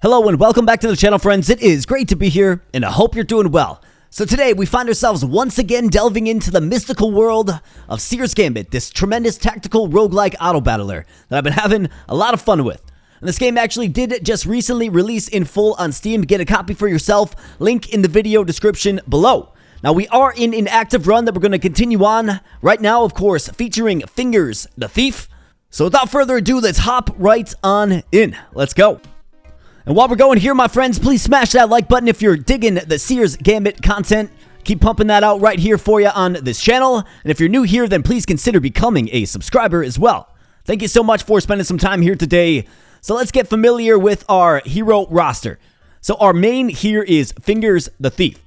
Hello and welcome back to the channel, friends. It is great to be here, and I hope you're doing well. So today, we find ourselves once again delving into the mystical world of Seer's Gambit, this tremendous tactical roguelike autobattler that I've been having a lot of fun with. And this game actually did just recently release in full on Steam. Get a copy for yourself, link in the video description below. Now, we are in an active run that we're going to continue on right now, of course, featuring Fingers the Thief. So without further ado, let's hop right on in. Let's go. And while we're going here, my friends, please smash that like button if you're digging the Seer's Gambit content. Keep pumping that out right here for you on this channel. And if you're new here, then please consider becoming a subscriber as well. Thank you so much for spending some time here today. So let's get familiar with our hero roster. So our main here is Fingers the Thief.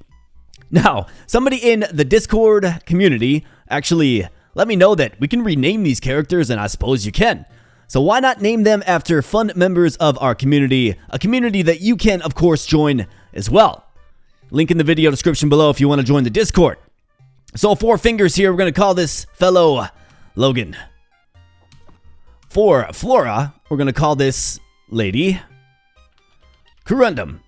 Now, somebody in the Discord community actually let me know that we can rename these characters, and I suppose you can. So why not name them after fun members of our community, a community that you can, of course, join as well. Link in the video description below if you want to join the Discord. So for Fingers here, we're going to call this fellow Logan. For Flora, we're going to call this lady Corundum.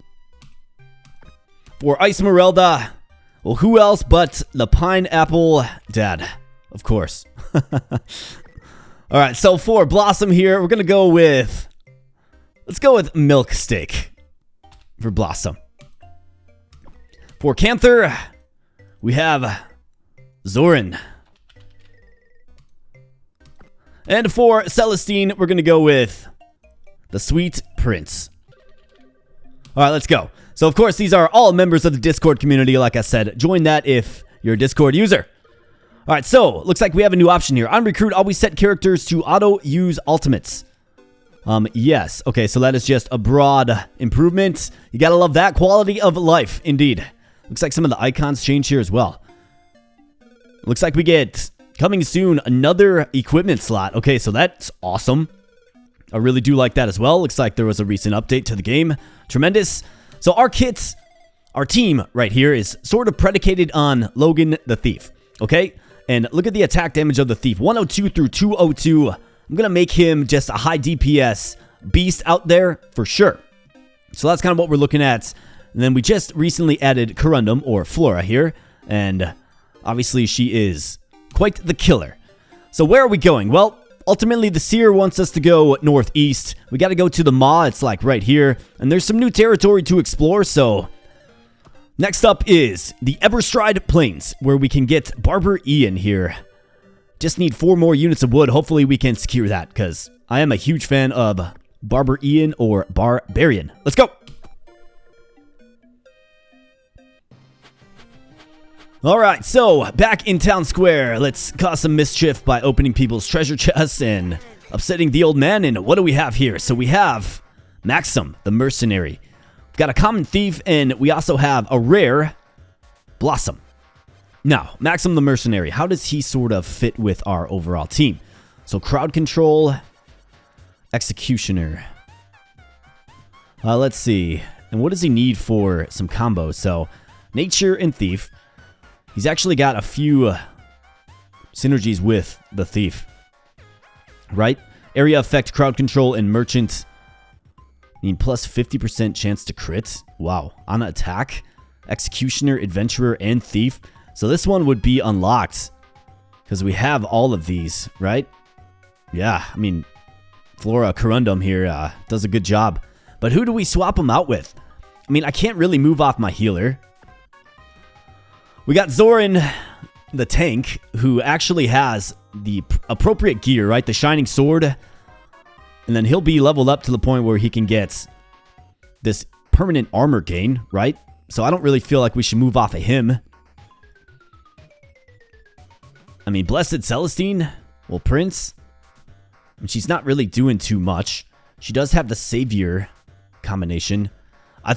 For Esmeralda, well, who else but the Pineapple Dad, of course. All right, so for Blossom here, we're going to go with, let's go with Milk Steak for Blossom. For Canther, we have Zoran. And for Celestine, we're going to go with the Sweet Prince. All right, let's go. So, of course, these are all members of the Discord community. Like I said, join that if you're a Discord user. All right, so looks like we have a new option here. On Recruit, always set characters to auto-use ultimates. Yes. Okay, so that is just a broad improvement. You gotta love that. Quality of life, indeed. Looks like some of the icons change here as well. Looks like we get, coming soon, another equipment slot. Okay, so that's awesome. I really do like that as well. Looks like there was a recent update to the game. Tremendous. So our kits, our team right here is sort of predicated on Logan the Thief. Okay? And look at the attack damage of the Thief. 102 through 202. I'm going to make him just a high DPS beast out there for sure. So that's kind of what we're looking at. And then we just recently added Corundum, or Flora here. And obviously she is quite the killer. So where are we going? Well, ultimately the Seer wants us to go northeast. We got to go to the MAW. It's like right here. And there's some new territory to explore, so next up is the Everstride Plains, where we can get Barber Ian here. Just need 4 more units of wood. Hopefully we can secure that, because I am a huge fan of Barber Ian or Barbarian. Let's go! Alright, so back in Town Square. Let's cause some mischief by opening people's treasure chests and upsetting the old man. And what do we have here? So we have Maxim, the mercenary. Got a common thief, and we also have a rare Blossom. Now, Maxim the Mercenary, how does he sort of fit with our overall team? So, crowd control, executioner. Let's see. And what does he need for some combos? So, nature and thief. He's actually got a few synergies with the thief. Right? Area effect, crowd control, and merchant. I mean, plus 50% chance to crit. Wow. On attack, executioner, adventurer, and thief. So this one would be unlocked because we have all of these, right? Yeah, I mean, Flora Corundum here does a good job. But who do we swap him out with? I mean, I can't really move off my healer. We got Zoran, the tank, who actually has the appropriate gear, right? The Shining Sword. And then he'll be leveled up to the point where he can get this permanent armor gain, right? So I don't really feel like we should move off of him. I mean, Blessed Celestine, well, Prince, and she's not really doing too much. She does have the Savior combination. I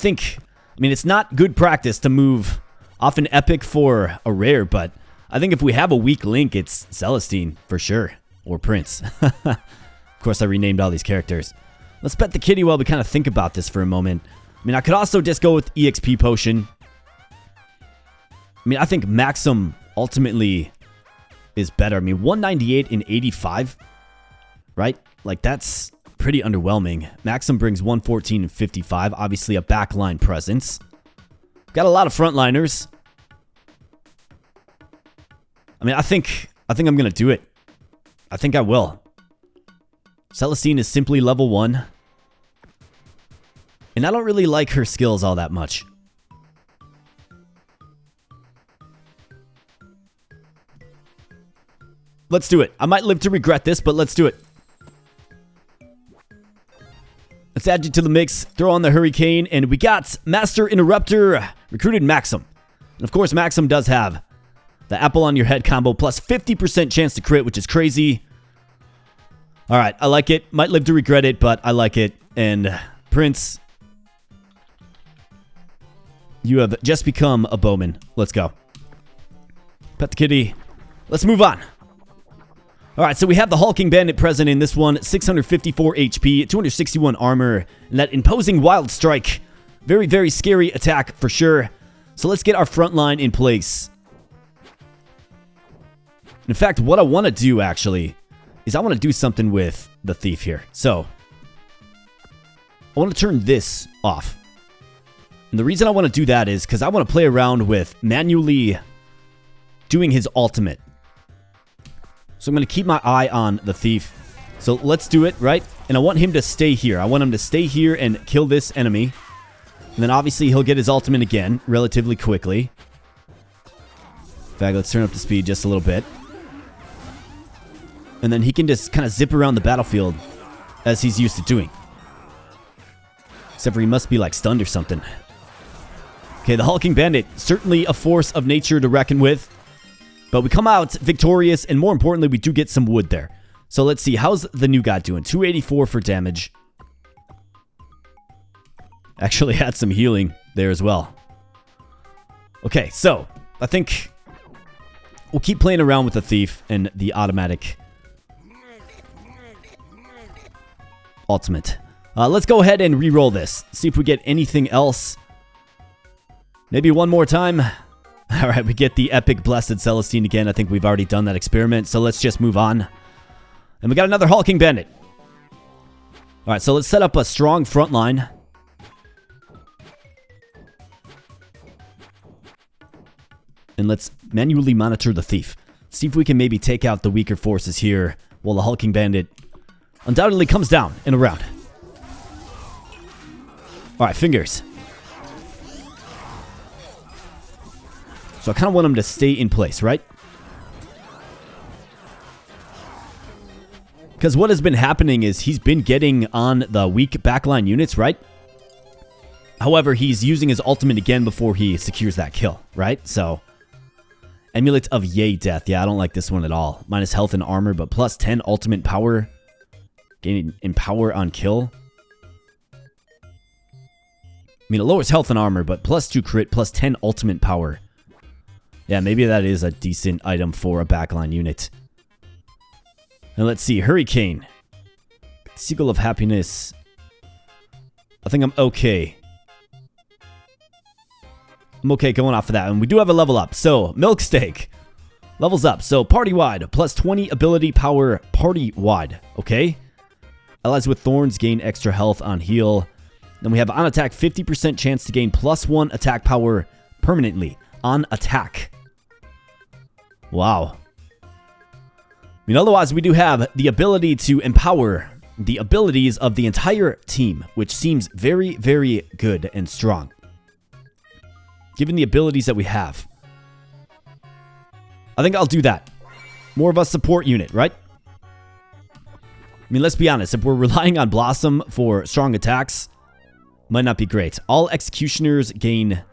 mean, it's not good practice to move off an epic for a rare, but I think if we have a weak link, it's Celestine for sure, or Prince. Of course, I renamed all these characters. Let's bet the kitty while we kind of think about this for a moment. I mean, I could also just go with EXP Potion. I mean, I think Maxim ultimately is better. I mean, 198 and 85, right? Like, that's pretty underwhelming. Maxim brings 114 and 55. Obviously a backline presence. Got a lot of frontliners. I mean, I think I'm going to do it. I think I will. Celestine is simply level 1. And I don't really like her skills all that much. Let's do it. I might live to regret this, but let's do it. Let's add you to the mix. Throw on the Hurricane. And we got Master Interrupter. Recruited Maxim. And of course, Maxim does have the apple on your head combo. Plus 50% chance to crit, which is crazy. Alright, I like it. Might live to regret it, but I like it. And Prince, you have just become a bowman. Let's go. Pet the kitty. Let's move on. Alright, so we have the Hulking Bandit present in this one. 654 HP, 261 armor, and that imposing Wild Strike. Very, very scary attack for sure. So let's get our front line in place. In fact, what I want to do actually is I want to do something with the Thief here. So I want to turn this off. And the reason I want to do that is because I want to play around with manually doing his ultimate. So I'm going to keep my eye on the Thief. So let's do it, right? And I want him to stay here. I want him to stay here and kill this enemy. And then obviously he'll get his ultimate again relatively quickly. In fact, let's turn up the speed just a little bit. And then he can just kind of zip around the battlefield as he's used to doing. Except for he must be like stunned or something. Okay, the Hulking Bandit, certainly a force of nature to reckon with. But we come out victorious, and more importantly, we do get some wood there. So let's see, how's the new guy doing? 284 for damage. Actually had some healing there as well. Okay, so I think we'll keep playing around with the Thief and the automatic ultimate. Let's go ahead and re-roll this. See if we get anything else. Maybe one more time. Alright, we get the epic Blessed Celestine again. I think we've already done that experiment, so let's just move on. And we got another Hulking Bandit. Alright, so let's set up a strong front line. And let's manually monitor the Thief. See if we can maybe take out the weaker forces here while the Hulking Bandit undoubtedly comes down and around. Alright, fingers. So I kind of want him to stay in place, right? Because what has been happening is he's been getting on the weak backline units, right? However, he's using his ultimate again before he secures that kill, right? So, Amulet of Yay Death. Yeah, I don't like this one at all. Minus health and armor, but plus 10 ultimate power. Gaining in power on kill. I mean, it lowers health and armor, but plus 2 crit, plus 10 ultimate power. Yeah, maybe that is a decent item for a backline unit. And let's see, Hurricane. Seagull of Happiness. I think I'm okay. I'm okay going off of that. And we do have a level up. So, Milk Steak. Levels up. So, party-wide. Plus 20 ability power party-wide. Okay. Allies with Thorns gain extra health on heal. Then we have on attack 50% chance to gain plus 1 attack power permanently. On attack. Wow. I mean, otherwise, we do have the ability to empower the abilities of the entire team, which seems very, very good and strong. Given the abilities that we have. I think I'll do that. More of a support unit, right? I mean, let's be honest. If we're relying on Blossom for strong attacks, might not be great. All Executioners gain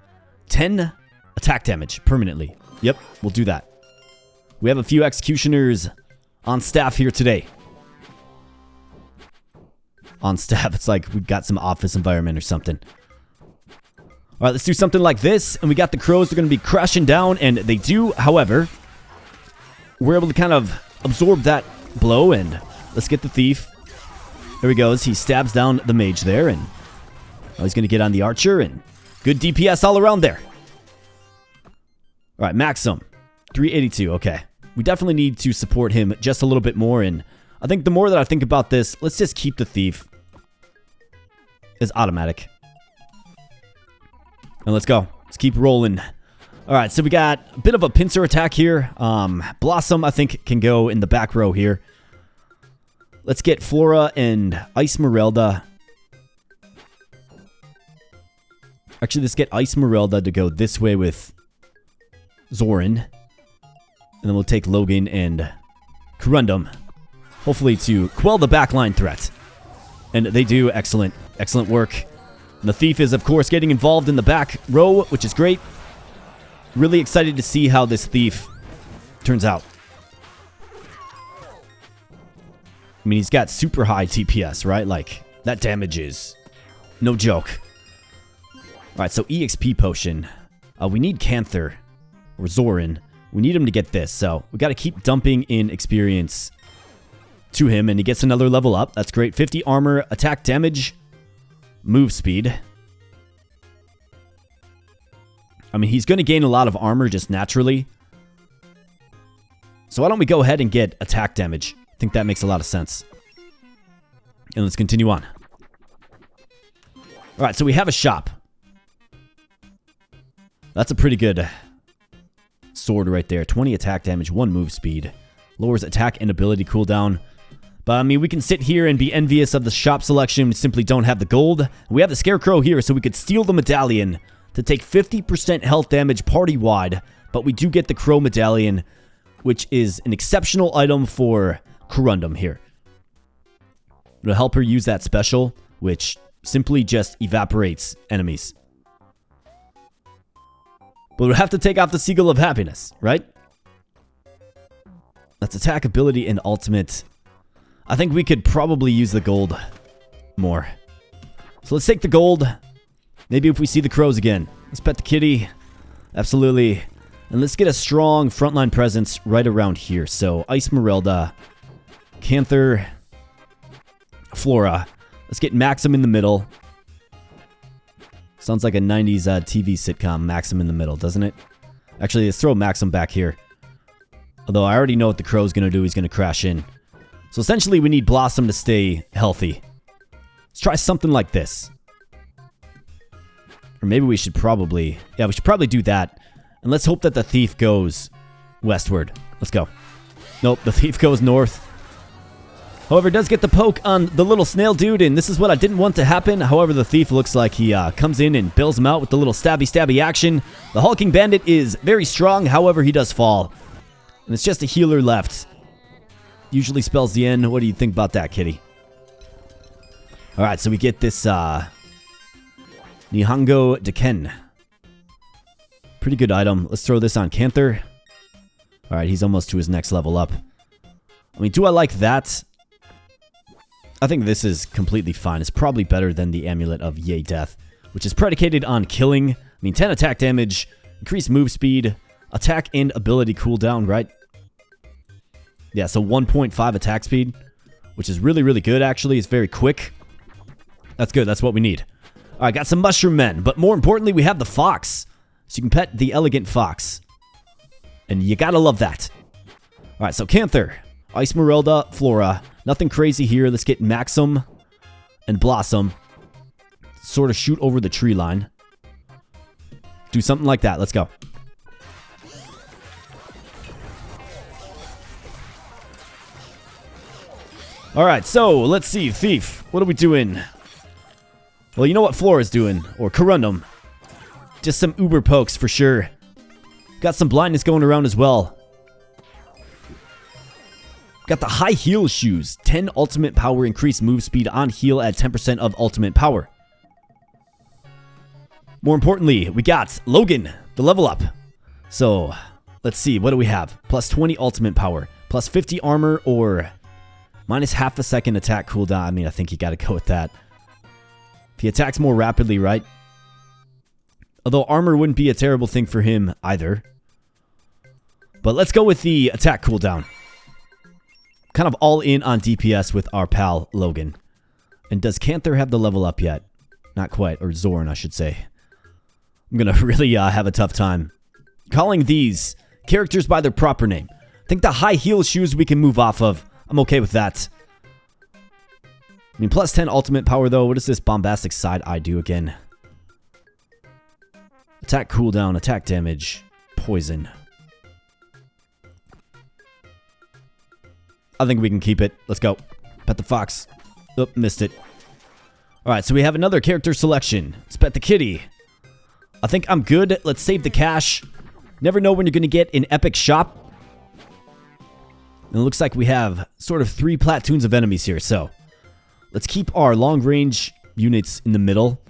10 attack damage permanently. Yep, we'll do that. We have a few Executioners on staff here today. On staff, it's like we've got some office environment or something. Alright, let's do something like this. And we got the crows. They're going to be crashing down. And they do, however, we're able to kind of absorb that blow. And let's get the Thief. There he goes. He stabs down the mage there. And he's going to get on the archer. And good DPS all around there. Alright, Maxim. 382. Okay. We definitely need to support him just a little bit more. And I think the more that I think about this, let's just keep the Thief as automatic. And let's go. Let's keep rolling. Alright, so we got a bit of a pincer attack here. Blossom, I think, can go in the back row here. Let's get Flora and Esmeralda. Actually, let's get Esmeralda to go this way with Zoran. And then we'll take Logan and Corundum. Hopefully to quell the backline threat. And they do excellent work. And the Thief is, of course, getting involved in the back row, which is great. Really excited to see how this Thief turns out. I mean, he's got super high TPS, right? Like, that damage is no joke. Alright, so EXP potion. We need Canther or Zoran. We need him to get this, so we got to keep dumping in experience to him, and he gets another level up. That's great. 50 armor, attack damage, move speed. I mean, he's going to gain a lot of armor just naturally. So why don't we go ahead and get attack damage? I think that makes a lot of sense. And let's continue on. Alright, so we have a shop. That's a pretty good sword right there. 20 attack damage, 1 move speed. Lowers attack and ability cooldown. But, I mean, we can sit here and be envious of the shop selection. We simply don't have the gold. We have the Scarecrow here, so we could steal the medallion to take 50% health damage party-wide. But we do get the Crow medallion, which is an exceptional item for Corundum here. It'll help her use that special, which simply just evaporates enemies. But we'll have to take off the Seagull of Happiness, right? That's attack, ability, and ultimate. I think we could probably use the gold more. So let's take the gold. Maybe if we see the crows again. Let's pet the kitty. Absolutely. And let's get a strong frontline presence right around here. So, Esmeralda, Canther, Flora. Let's get Maxim in the middle. Sounds like a 90s TV sitcom, Maxim in the middle, doesn't it? Actually, let's throw Maxim back here. Although I already know what the crow's going to do. He's going to crash in. So essentially, we need Blossom to stay healthy. Let's try something like this. Or maybe we should probably... Yeah, we should probably do that. And let's hope that the Thief goes westward. Let's go. Nope, the Thief goes north. However, does get the poke on the little snail dude, and this is what I didn't want to happen. However, the Thief looks like he comes in and bails him out with the little stabby action. The Hulking Bandit is very strong, however, he does fall. And it's just a healer left. Usually spells the end. What do you think about that, kitty? Alright, so we get this Nihongo Deken. Pretty good item. Let's throw this on Canther. Alright, he's almost to his next level up. I mean, do I like that? I think this is completely fine. It's probably better than the Amulet of Yay Death, which is predicated on killing. I mean, 10 attack damage, increased move speed, attack and ability cooldown, right? Yeah, so 1.5 attack speed, which is really, really good, actually. It's very quick. That's good. That's what we need. All right, got some Mushroom Men, but more importantly, we have the Fox. So you can pet the Elegant Fox. And you gotta love that. All right, so Canther, Esmeralda, Flora. Nothing crazy here. Let's get Maxim and Blossom. Sort of shoot over the tree line. Do something like that. Let's go. Alright, so let's see. Thief. What are we doing? Well, you know what Flora's doing. Or Corundum. Just some uber pokes for sure. Got some blindness going around as well. Got the high heal shoes. 10 ultimate power, increased move speed on heal at 10% of ultimate power. More importantly, we got Logan, the level up. So, let's see. What do we have? Plus 20 ultimate power. Plus 50 armor or minus half a second attack cooldown. I mean, I think you got to go with that. If he attacks more rapidly, right? Although armor wouldn't be a terrible thing for him either. But let's go with the attack cooldown. Kind of all in on DPS with our pal Logan. And does Canther have the level up yet? Not quite. Or Zoran, I should say. I'm going to really have a tough time calling these characters by their proper name. I think the high heel shoes we can move off of. I'm okay with that. I mean, plus 10 ultimate power, though. What does this bombastic side eye do again? Attack cooldown, attack damage, poison. I think we can keep it. Let's go. Pet the fox. Oop, missed it. Alright, so we have another character selection. Let's pet the kitty. I think I'm good. Let's save the cash. Never know when you're going to get an epic shop. And it looks like we have sort of 3 platoons of enemies here, so let's keep our long-range units in the middle.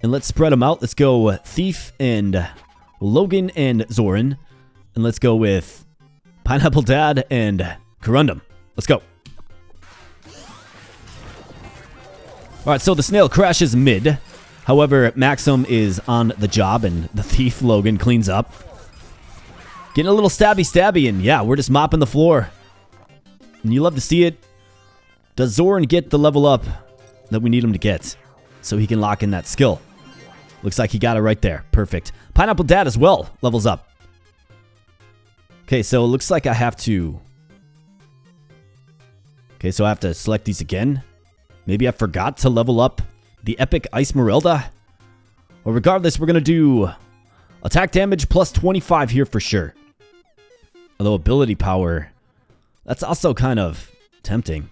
And let's spread them out. Let's go Thief and Logan and Zoran. And let's go with Pineapple Dad and Corundum. Let's go. Alright, so the snail crashes mid. However, Maxim is on the job and the Thief, Logan, cleans up. Getting a little stabby, and yeah, we're just mopping the floor. And you love to see it. Does Zoran get the level up that we need him to get so he can lock in that skill? Looks like he got it right there. Perfect. Pineapple Dad as well levels up. Okay, so it looks like I have to... Okay, so I have to select these again. Maybe I forgot to level up the epic Esmeralda. Well, regardless, we're going to do attack damage plus 25 here for sure. Although ability power, that's also kind of tempting.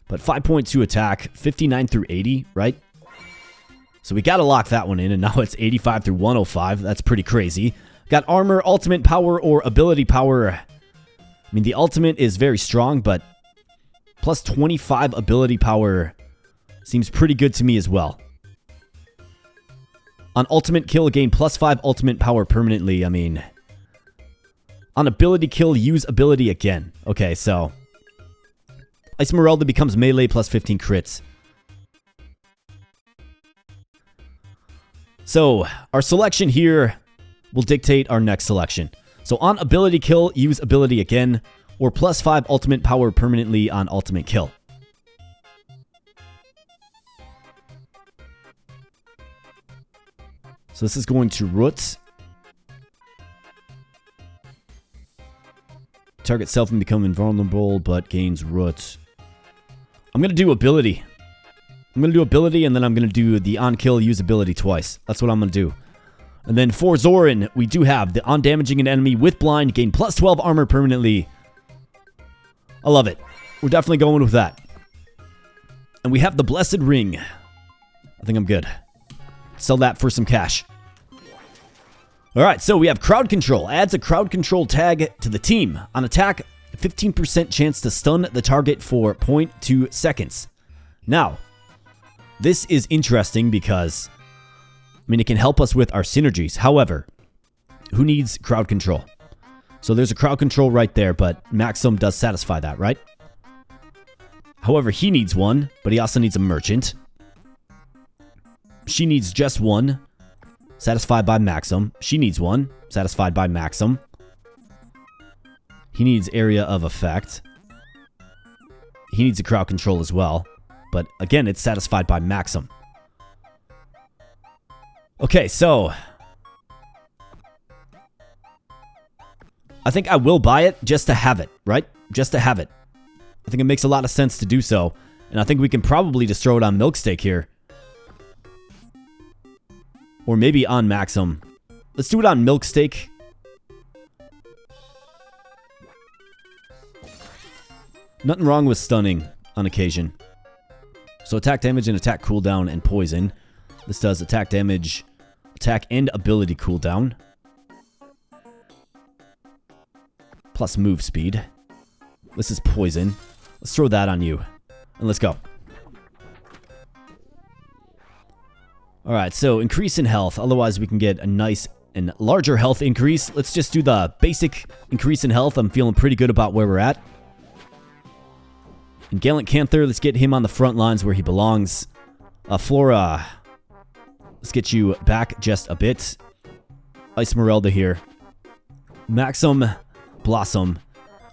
But 5.2 attack, 59 through 80, right? So we got to lock that one in, and now it's 85 through 105. That's pretty crazy. Got armor, ultimate power, or ability power. I mean, the ultimate is very strong, but plus 25 ability power seems pretty good to me as well. On ultimate kill, gain plus 5 ultimate power permanently. I mean, on ability kill, use ability again. Okay, so Esmeralda becomes melee plus 15 crits. So our selection here will dictate our next selection. So on ability kill, use ability again, or plus 5 ultimate power permanently on ultimate kill. So this is going to root. Target self and become invulnerable, but gains root. I'm going to do ability. I'm going to do ability, and then I'm going to do the on-kill use ability twice. That's what I'm going to do. And then for Zoran, we do have the on-damaging an enemy with blind, gain plus 12 armor permanently. I love it. We're definitely going with that. And we have the Blessed Ring. I think I'm good. Sell that for some cash. Alright, so we have Crowd Control. Adds a Crowd Control tag to the team. On attack, 15% chance to stun the target for 0.2 seconds. Now, this is interesting because, I mean, it can help us with our synergies. However, who needs Crowd Control? So there's a Crowd Control right there, but Maxim does satisfy that, right? However, he needs one, but he also needs a Merchant. She needs just one, satisfied by Maxim. She needs one, satisfied by Maxim. He needs Area of Effect. He needs a Crowd Control as well. But again, it's satisfied by Maxim. Okay, so I think I will buy it just to have it, right? Just to have it. I think it makes a lot of sense to do so. And I think we can probably just throw it on Milksteak here. Or maybe on Maxim. Let's do it on Milksteak. Nothing wrong with stunning on occasion. So attack damage and attack cooldown and poison. This does attack damage, attack and ability cooldown. Plus move speed. This is poison. Let's throw that on you. And let's go. Alright, so increase in health. Otherwise we can get a nice and larger health increase. Let's just do the basic increase in health. I'm feeling pretty good about where we're at. And Gallant Canther, let's get him on the front lines where he belongs. Flora, let's get you back just a bit. Esmeralda here. Maxim, Blossom,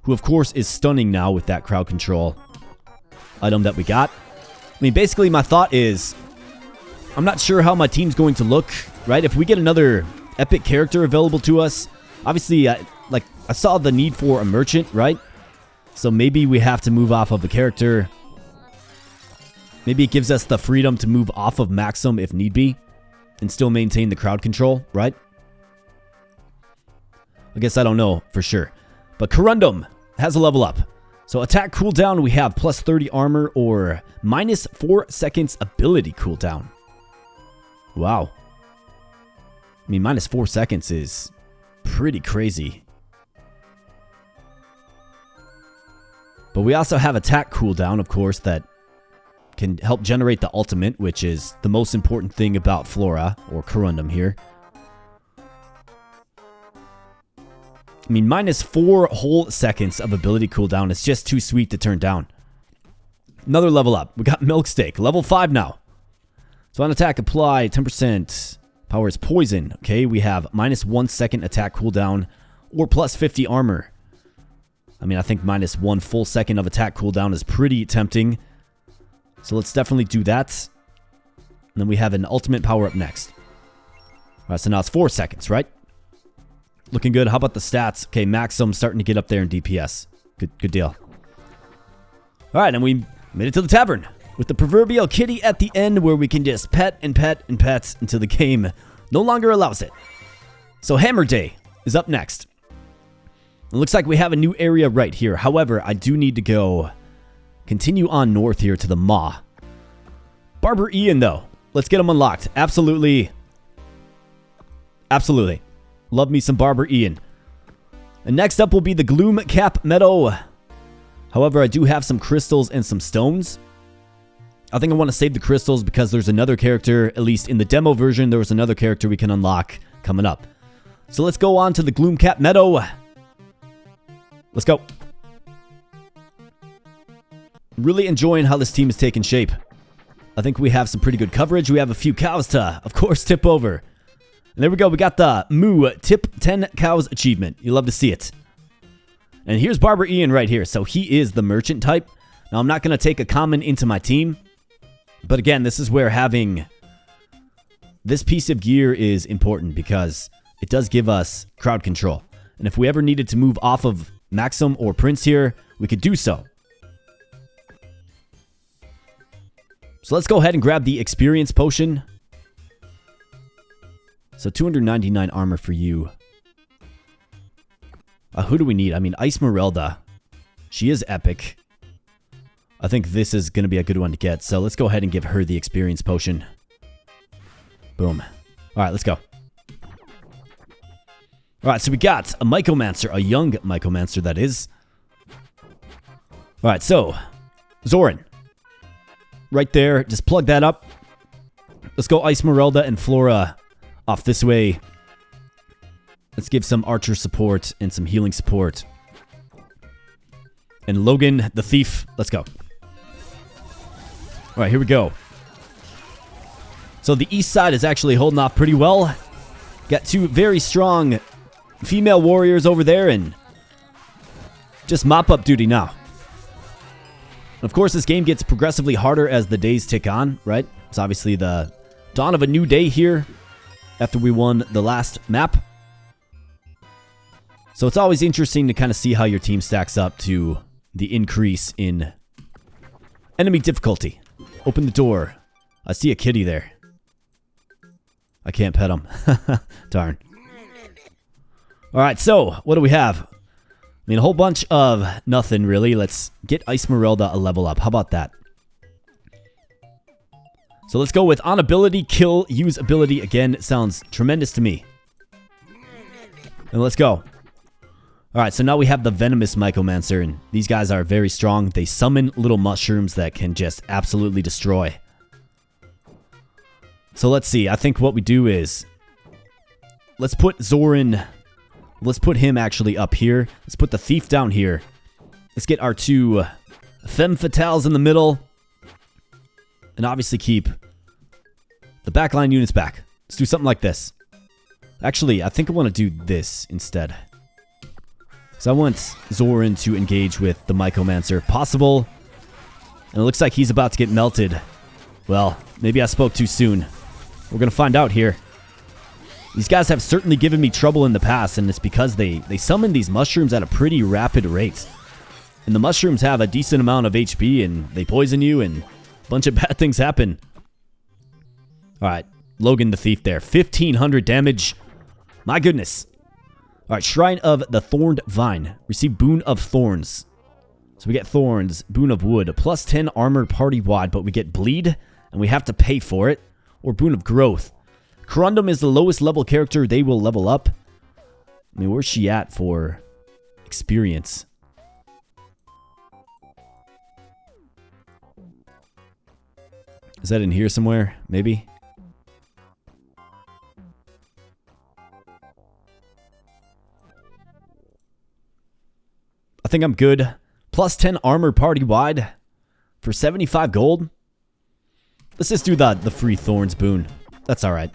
who of course is stunning now with that crowd control item that we got. I mean, basically my thought is, I'm not sure how my team's going to look, right? If we get another epic character available to us, obviously, I saw the need for a merchant, right? So maybe we have to move off of the character. Maybe it gives us the freedom to move off of Maxim if need be. And still maintain the crowd control, right? I guess I don't know for sure. But Corundum has a level up. So attack cooldown, we have plus 30 armor or minus 4 seconds ability cooldown. Wow. I mean, minus 4 seconds is pretty crazy. But we also have attack cooldown, of course, that can help generate the ultimate, which is the most important thing about Flora, or Corundum here. I mean, minus 4 whole seconds of ability cooldown is just too sweet to turn down. Another level up. We got Milksteak, level 5 now. So on attack, apply 10%. Power is poison. Okay, we have minus 1 second attack cooldown or plus 50 armor. I mean, I think minus 1 full second of attack cooldown is pretty tempting. So let's definitely do that. And then we have an ultimate power up next. Alright, so now it's 4 seconds, right? Looking good. How about the stats? Okay, Maxim starting to get up there in DPS. Good deal. Alright, and we made it to the tavern. With the proverbial kitty at the end where we can just pet and pet and pet until the game no longer allows it. So Hammer Day is up next. It looks like we have a new area right here. However, I do need to go continue on north here to the MAW. Barber Ian, though. Let's get him unlocked. Absolutely. Absolutely. Love me some Barber Ian. And next up will be the Gloom Cap Meadow. However, I do have some crystals and some stones. I think I want to save the crystals because there's another character, at least in the demo version, there was another character we can unlock coming up. So let's go on to the Gloom Cap Meadow. Let's go. Really enjoying how this team is taking shape. I think we have some pretty good coverage. We have a few cows to, of course, tip over. And there we go. We got the MAW Tip 10 Cows achievement. You love to see it. And here's Barber Ian right here. So he is the merchant type. Now, I'm not going to take a common into my team. But again, this is where having this piece of gear is important because it does give us crowd control. And if we ever needed to move off of Maxim or Prince here, we could do so. So let's go ahead and grab the experience potion. So 299 armor for you. Who do we need? I mean, Icemerelda. She is epic. I think this is going to be a good one to get. So let's go ahead and give her the experience potion. Boom. All right, let's go. All right, so we got a Mycomancer, a young Mycomancer that is. All right, so Zoran. Right there, just plug that up. Let's go Icemerelda and Flora off this way. Let's give some archer support and some healing support. And Logan, the thief. Let's go. All right, here we go. So the east side is actually holding off pretty well. Got two very strong female warriors over there and just mop up duty now. Of course, this game gets progressively harder as the days tick on, right? It's obviously the dawn of a new day here after we won the last map. So it's always interesting to kind of see how your team stacks up to the increase in enemy difficulty. Open the door. I see a kitty there. I can't pet him. Darn. Alright, so what do we have? I mean, a whole bunch of nothing, really. Let's get Icemerelda a level up. How about that? So let's go with on ability, kill, use ability. Again, it sounds tremendous to me. And let's go. Alright, so now we have the Venomous Mycomancer, and these guys are very strong. They summon little mushrooms that can just absolutely destroy. So let's see. I think what we do is let's put Zoran... Let's put him actually up here. Let's put the thief down here. Let's get our two femme fatales in the middle. And obviously keep the backline units back. Let's do something like this. Actually, I think I want to do this instead. So I want Zoran to engage with the Mycomancer if possible. And it looks like he's about to get melted. Well, maybe I spoke too soon. We're going to find out here. These guys have certainly given me trouble in the past, and it's because they summon these mushrooms at a pretty rapid rate. And the mushrooms have a decent amount of HP, and they poison you, and a bunch of bad things happen. Alright, Logan the Thief there. 1,500 damage. My goodness. Alright, Shrine of the Thorned Vine. Receive Boon of Thorns. So we get Thorns, Boon of Wood, plus 10 armor party-wide, but we get Bleed, and we have to pay for it. Or Boon of Growth. Corundum is the lowest level character. They will level up. I mean, where's she at for experience? Is that in here somewhere? Maybe? I think I'm good. Plus 10 armor party-wide for 75 gold. Let's just do the free Thorns boon. That's alright.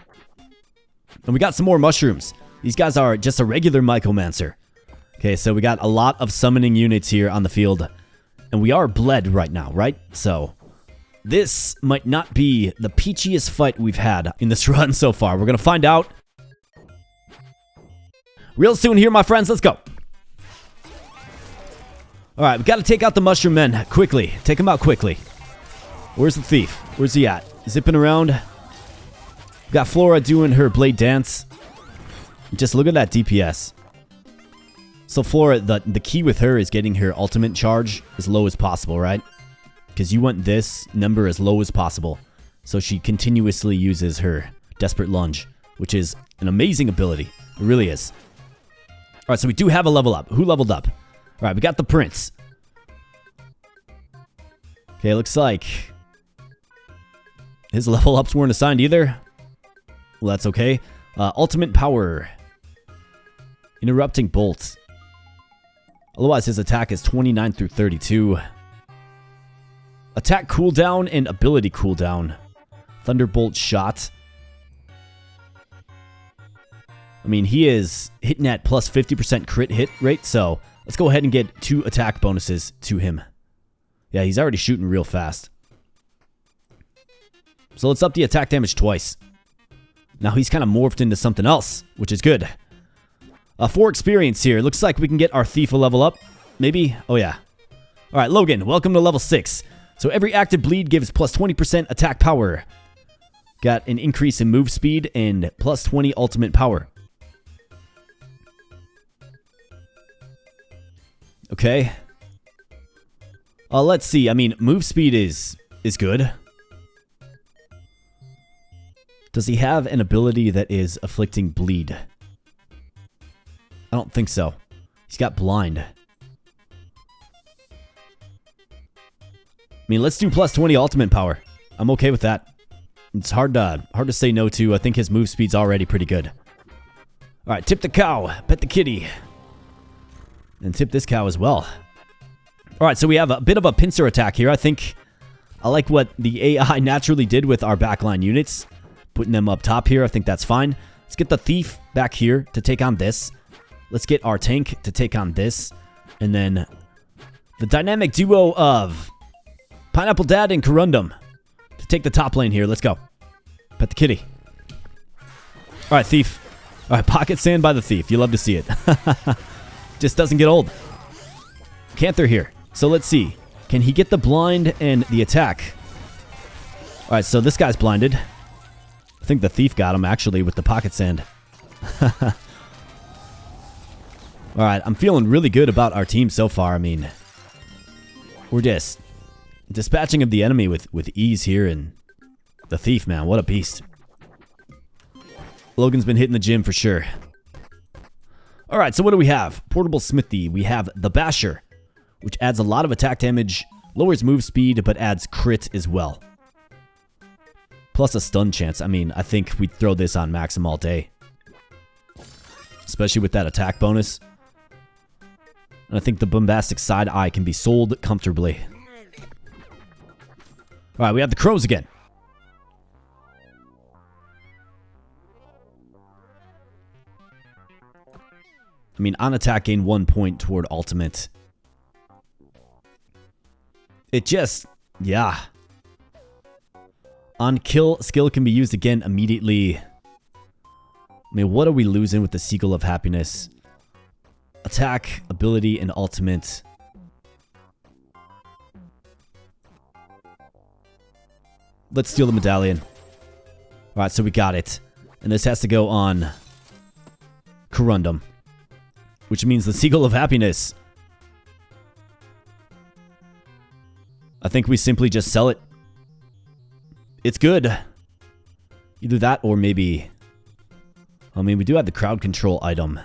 And we got some more mushrooms. These guys are just a regular Mycomancer. Okay, so we got a lot of summoning units here on the field. And we are bled right now, right? So, this might not be the peachiest fight we've had in this run so far. We're going to find out real soon here, my friends. Let's go. Alright, we got to take out the mushroom men quickly. Take them out quickly. Where's the thief? Where's he at? Zipping around. We got Flora doing her blade dance. Just look at that DPS. So Flora, the key with her is getting her ultimate charge as low as possible, right? Because you want this number as low as possible. So she continuously uses her Desperate Lunge, which is an amazing ability. It really is. Alright, so we do have a level up. Who leveled up? Alright, we got the Prince. Okay, looks like his level ups weren't assigned either. Well, that's okay. Ultimate Power. Interrupting Bolt. Otherwise, his attack is 29 through 32. Attack cooldown and ability cooldown. Thunderbolt Shot. I mean, he is hitting at plus 50% crit hit rate, so let's go ahead and get 2 attack bonuses to him. Yeah, he's already shooting real fast. So let's up the attack damage twice. Now he's kind of morphed into something else, which is good. 4 experience here. Looks like we can get our Thief a level up. Maybe? Oh, yeah. Alright, Logan, welcome to level 6. So every active bleed gives plus 20% attack power. Got an increase in move speed and plus 20 ultimate power. Okay. Let's see. I mean, move speed is good. Does he have an ability that is afflicting bleed? I don't think so. He's got blind. I mean, let's do plus 20 ultimate power. I'm okay with that. It's hard to say no to. I think his move speed's already pretty good. Alright, tip the cow. Pet the kitty. And tip this cow as well. Alright, so we have a bit of a pincer attack here. I think I like what the AI naturally did with our backline units. Putting them up top here. I think that's fine. Let's get the Thief back here to take on this. Let's get our tank to take on this. And then the dynamic duo of Pineapple Dad and Corundum to take the top lane here. Let's go. Pet the kitty. Alright, Thief. Alright, pocket sand by the Thief. You love to see it. Just doesn't get old. Canther here. So let's see. Can he get the blind and the attack? Alright, so this guy's blinded. I think the Thief got him, actually, with the pocket sand. Alright, I'm feeling really good about our team so far. I mean, we're just dispatching of the enemy with ease here, and the Thief, man, what a beast. Logan's been hitting the gym for sure. Alright, so what do we have? Portable Smithy. We have the Basher, which adds a lot of attack damage, lowers move speed, but adds crit as well. Plus a stun chance. I mean, I think we'd throw this on Maxim all day. Especially with that attack bonus. And I think the Bombastic Side Eye can be sold comfortably. Alright, we have the Crows again. I mean, on attack, gain 1 point toward ultimate. It just, yeah. On kill, skill can be used again immediately. I mean, what are we losing with the Seagull of Happiness? Attack, ability, and ultimate. let's steal the medallion. Alright, so we got it. And this has to go on Corundum, which means the Seagull of Happiness. I think we simply just sell it. It's good. Either that or maybe... I mean, we do have the crowd control item.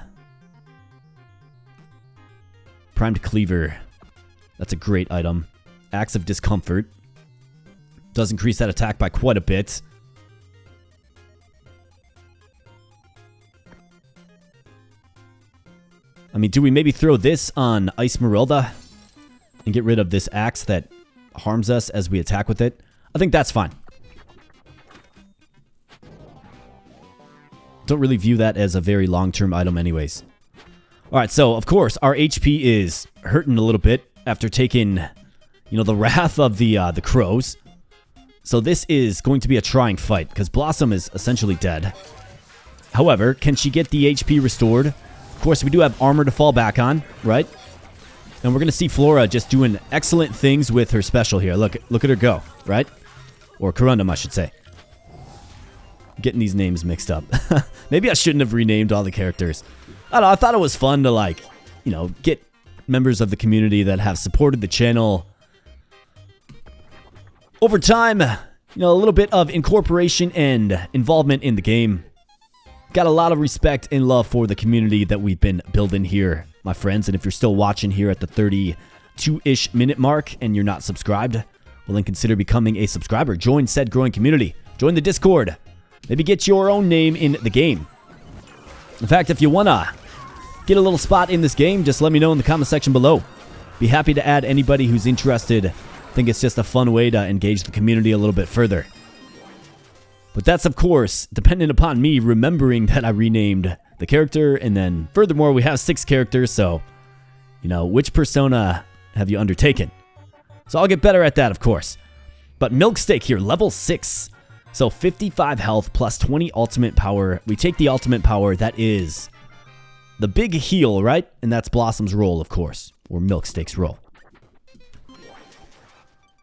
Primed Cleaver. That's a great item. Axe of Discomfort. Does increase that attack by quite a bit. I mean, do we maybe throw this on Ice Merelda and get rid of this axe that harms us as we attack with it? I think that's fine. Don't really view that as a very long-term item anyways. Alright, so of course our HP is hurting a little bit after taking, you know, the wrath of the crows. So this is going to be a trying fight because Blossom is essentially dead. However, can she get the HP restored? Of course, we do have armor to fall back on, right? And we're going to see Flora just doing excellent things with her special here. Look at her go, right? Or Corundum, I should say. Getting these names mixed up. Maybe I shouldn't have renamed all the characters. I don't know, I thought it was fun to, like, you know, get members of the community that have supported the channel over time. You know, a little bit of incorporation and involvement in the game. Got a lot of respect and love for the community that we've been building here, my friends. And if you're still watching here at the 32-ish minute mark and you're not subscribed, well, then consider becoming a subscriber. Join said growing community. Join the Discord. Maybe get your own name in the game. In fact, if you want to get a little spot in this game, just let me know in the comment section below. Be happy to add anybody who's interested. I think it's just a fun way to engage the community a little bit further. But that's, of course, dependent upon me remembering that I renamed the character. And then, furthermore, we have 6 characters. So, you know, which persona have you undertaken? So I'll get better at that, of course. But Milksteak here, level 6. So 55 health plus 20 ultimate power. We take the ultimate power. That is the big heal, right? And that's Blossom's role, of course. Or Milksteak's role.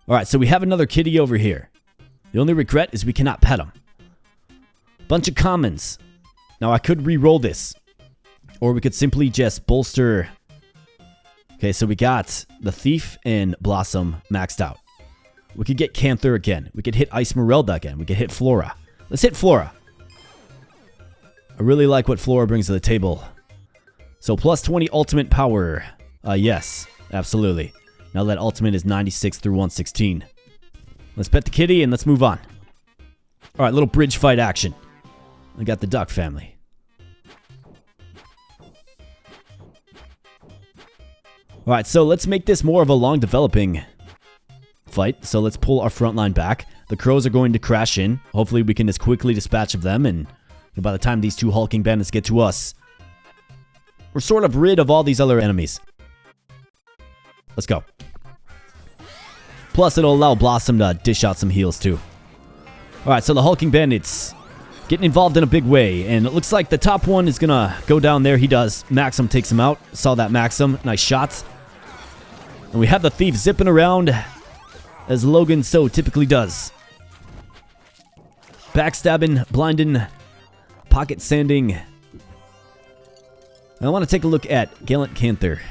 Alright, so we have another kitty over here. The only regret is we cannot pet him. Bunch of commons. Now, I could re-roll this. Or we could simply just bolster. Okay, so we got the Thief and Blossom maxed out. We could get Canther again. We could hit Ice Merelda again. We could hit Flora. Let's hit Flora. I really like what Flora brings to the table. So plus 20 ultimate power. Yes, absolutely. Now that ultimate is 96 through 116. Let's pet the kitty and let's move on. Alright, little bridge fight action. I got the duck family. Alright, so let's make this more of a long developing fight. So let's pull our front line back. The crows are going to crash in. Hopefully we can just quickly dispatch of them. And by the time these 2 hulking bandits get to us, we're sort of rid of all these other enemies. Let's go. Plus, it'll allow Blossom to dish out some heals, too. Alright, so the hulking bandits getting involved in a big way. And it looks like the top one is going to go down there. He does. Maxim takes him out. Saw that Maxim. Nice shots. And we have the thief zipping around, as Logan so typically does. Backstabbing, blinding, pocket sanding. I want to take a look at Gallant Canther.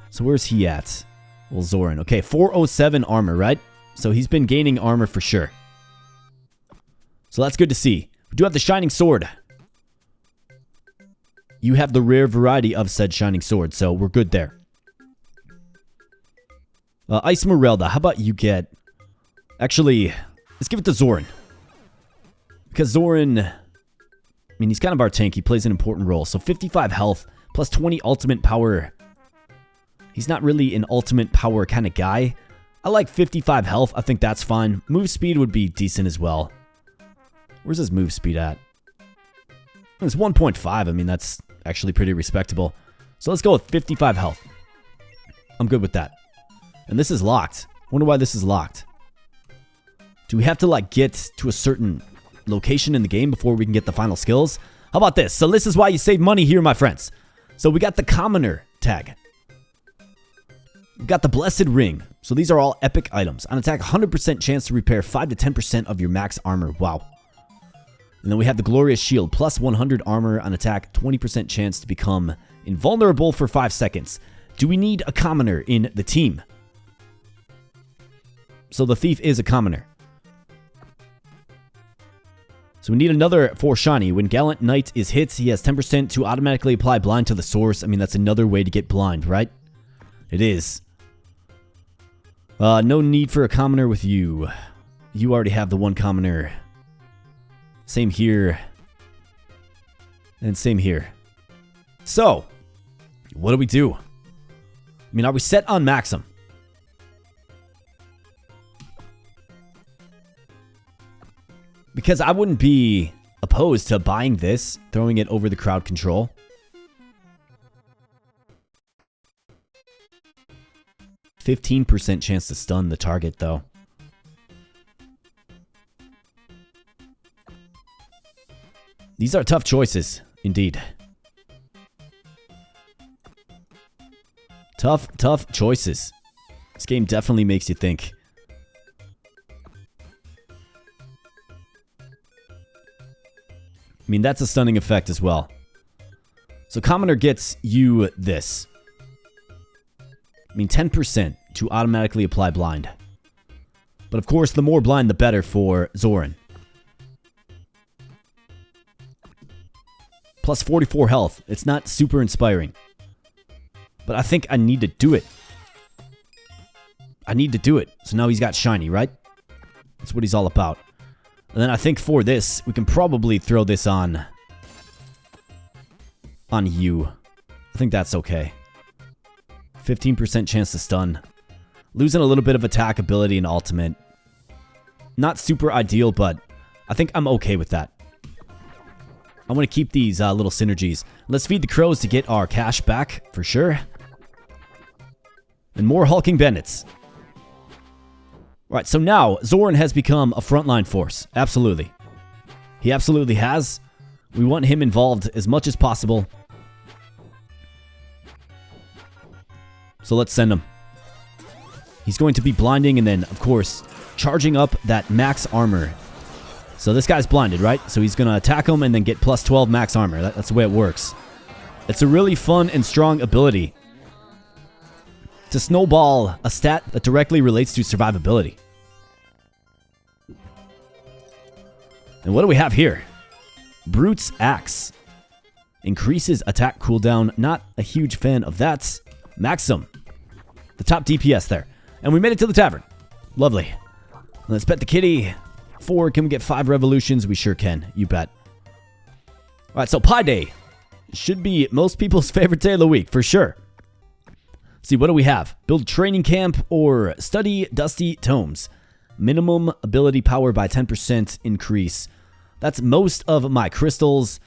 So where's he at? Well, Zoran. Okay, 407 armor, right? So he's been gaining armor for sure. So that's good to see. We do have the Shining Sword. You have the rare variety of said Shining Sword, so we're good there. Ice Merelda, how about you get... Actually, let's give it to Zoran. Because Zoran... I mean, he's kind of our tank. He plays an important role. So 55 health plus 20 ultimate power. He's not really an ultimate power kind of guy. I like 55 health. I think that's fine. Move speed would be decent as well. Where's his move speed at? It's 1.5. I mean, that's actually pretty respectable. So let's go with 55 health. I'm good with that. And this is locked. Wonder why this is locked. Do we have to, like, get to a certain location in the game before we can get the final skills? How about this? So this is why you save money here, my friends. So we got the commoner tag. We've got the Blessed Ring. So these are all epic items. On attack, 100% chance to repair 5 to 10% of your max armor. Wow. And then we have the Glorious Shield. Plus 100 armor on attack, 20% chance to become invulnerable for 5 seconds. Do we need a commoner in the team? So the Thief is a commoner. So we need another 4 shiny. When Gallant Knight is hit, he has 10% to automatically apply blind to the source. I mean, that's another way to get blind, right? It is. No need for a commoner with you. You already have the one commoner. Same here. And same here. So, what do we do? I mean, are we set on Maxim? Because I wouldn't be opposed to buying this, throwing it over the crowd control. %15 chance to stun the target, though. These are tough choices, indeed. Tough choices. This game definitely makes you think. I mean, that's a stunning effect as well. So Commoner gets you this. I mean, 10% to automatically apply blind. But of course, the more blind, the better for Zoran. Plus 44 health. It's not super inspiring. But I think I need to do it. I need to do it. So now he's got shiny, right? That's what he's all about. And then I think for this, we can probably throw this on you. I think that's okay. 15% chance to stun. Losing a little bit of attack ability and ultimate. Not super ideal, but I think I'm okay with that. I want to keep these little synergies. Let's feed the crows to get our cash back, for sure. And more hulking bandits. Right, so now, Zoran has become a frontline force. Absolutely. He absolutely has. We want him involved as much as possible. So let's send him. He's going to be blinding and then, of course, charging up that max armor. So this guy's blinded, right? So he's going to attack him and then get plus 12 max armor. That's the way it works. It's a really fun and strong ability to snowball a stat that directly relates to survivability. And what do we have here? Brute's Axe. Increases attack cooldown. Not a huge fan of that. Maxim. The top DPS there. And we made it to the tavern. Lovely. Let's pet the kitty. 4. Can we get 5 revolutions? We sure can. You bet. Alright, so Pi Day. Should be most people's favorite day of the week, for sure. See, what do we have? Build training camp or study dusty tomes. Minimum ability power by 10% increase. That's most of my crystals.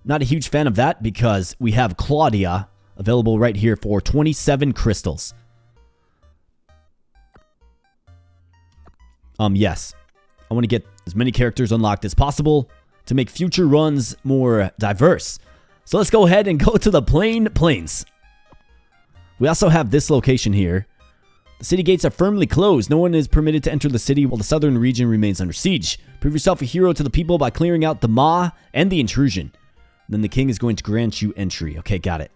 Not a huge fan of that because we have Claudia available right here for 27 crystals. Yes. I want to get as many characters unlocked as possible to make future runs more diverse. So let's go ahead and go to the Plains. We also have this location here. The city gates are firmly closed. No one is permitted to enter the city while the southern region remains under siege. Prove yourself a hero to the people by clearing out the MAW and the intrusion. Then the king is going to grant you entry. Okay, got it.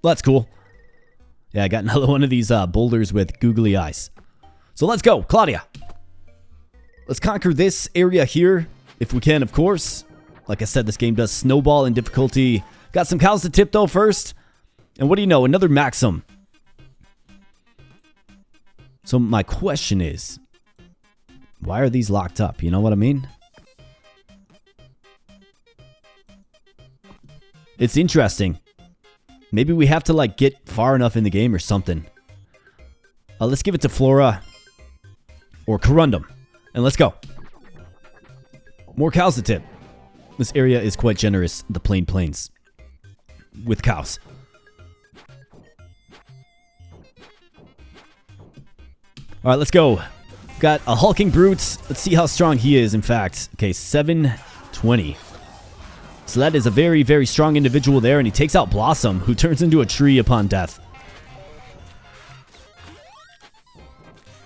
Well, that's cool. Yeah, I got another one of these boulders with googly eyes. So let's go, Claudia. Let's conquer this area here, if we can, of course. Like I said, this game does snowball in difficulty. Got some cows to tip, though, first. And what do you know? Another Maxim. So my question is, why are these locked up? You know what I mean? It's interesting. Maybe we have to, like, get far enough in the game or something. Let's give it to Flora. Or Corundum. And let's go. More cows to tip. This area is quite generous, the Plains. With cows. Alright, let's go. Got a hulking brute. Let's see how strong he is, in fact. Okay, 720. So that is a very, very strong individual there, and he takes out Blossom, who turns into a tree upon death.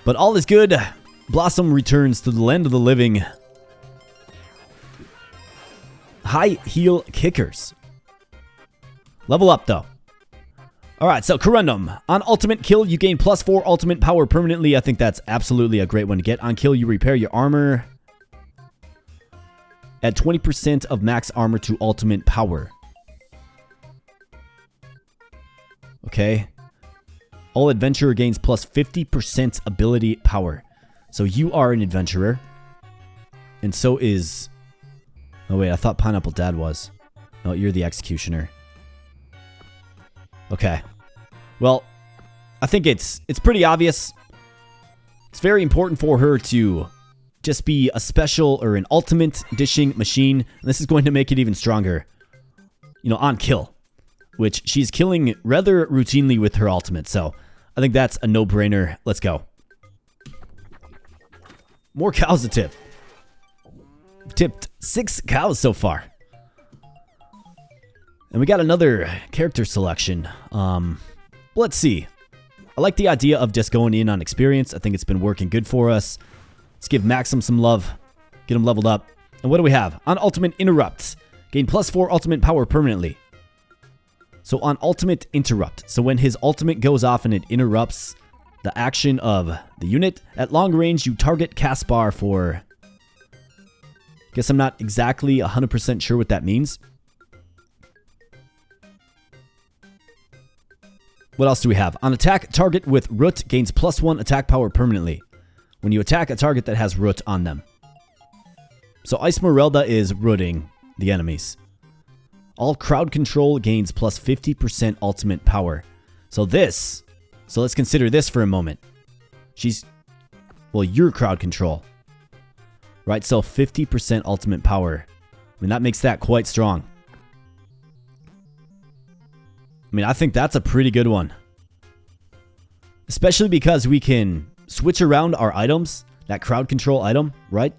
But all is good. Blossom returns to the land of the living. High heal kickers. Level up, though. Alright, so Corundum. On ultimate kill, you gain +4 ultimate power permanently. I think that's absolutely a great one to get. On kill, you repair your armor. Add 20% of max armor to ultimate power. Okay. All adventurer gains +50% ability power. So you are an adventurer. And so is... Oh wait, I thought Pineapple Dad was. No, you're the executioner. Okay. Well, I think it's pretty obvious. It's very important for her to just be a special or an ultimate dishing machine. And this is going to make it even stronger. You know, on kill. Which she's killing rather routinely with her ultimate. So I think that's a no-brainer. Let's go. More cows to tip. Tipped 6 cows so far. And we got another character selection. Let's see. I like the idea of just going in on experience. I think it's been working good for us. Let's give Maxim some love. Get him leveled up. And what do we have? On ultimate interrupt. Gain +4 ultimate power permanently. So on ultimate interrupt. So when his ultimate goes off and it interrupts the action of the unit, at long range you target cast bar for... Guess I'm not exactly 100% sure what that means. What else do we have? On attack, target with root gains +1 attack power permanently. When you attack a target that has root on them. So Esmeralda is rooting the enemies. All crowd control gains +50% ultimate power. So let's consider this for a moment. Well, your crowd control. Right, so 50% ultimate power. I mean, that makes that quite strong. I mean, I think that's a pretty good one. Especially because we can switch around our items. That crowd control item, right?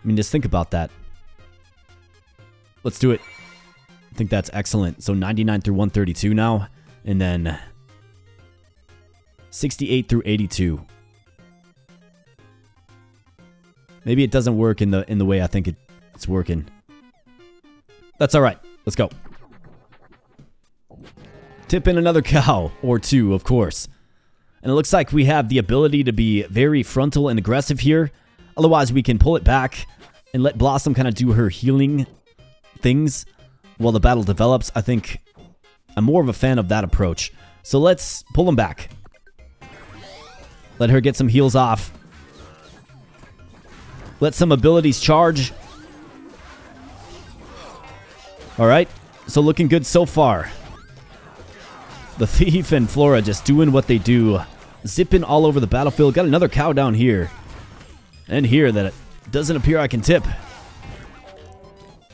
I mean, just think about that. Let's do it. I think that's excellent. So 99 through 132 now. And then 68 through 82. Maybe it doesn't work in the way I think it's working. That's all right. Let's go. Tip in another cow or two, of course. And it looks like we have the ability to be very frontal and aggressive here. Otherwise, we can pull it back and let Blossom kind of do her healing things while the battle develops. I think I'm more of a fan of that approach. So let's pull him back. Let her get some heals off. Let some abilities charge. Alright, so looking good so far. The Thief and Flora just doing what they do. Zipping all over the battlefield. Got another cow down here. And here that it doesn't appear I can tip.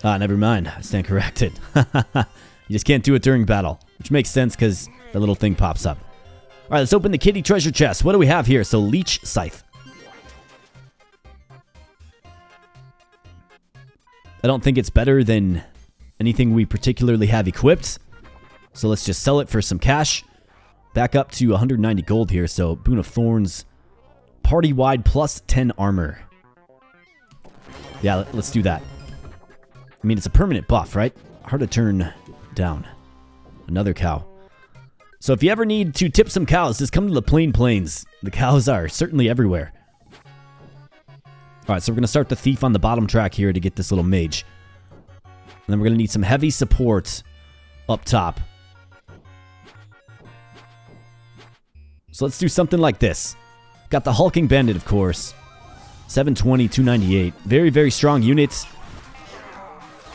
Ah, never mind. I stand corrected. You just can't do it during battle. Which makes sense because the little thing pops up. Alright, let's open the kitty treasure chest. What do we have here? So, Leech Scythe. I don't think it's better than anything we particularly have equipped. So let's just sell it for some cash. Back up to 190 gold here. So Boon of Thorns. Party-wide plus 10 armor. Yeah, let's do that. I mean, it's a permanent buff, right? Hard to turn down. Another cow. So if you ever need to tip some cows, just come to the Plain Plains. The cows are certainly everywhere. Alright, so we're going to start the Thief on the bottom track here to get this little mage. And then we're going to need some heavy support up top. So let's do something like this. Got the Hulking Bandit, of course. 720, 298. Very, very strong units.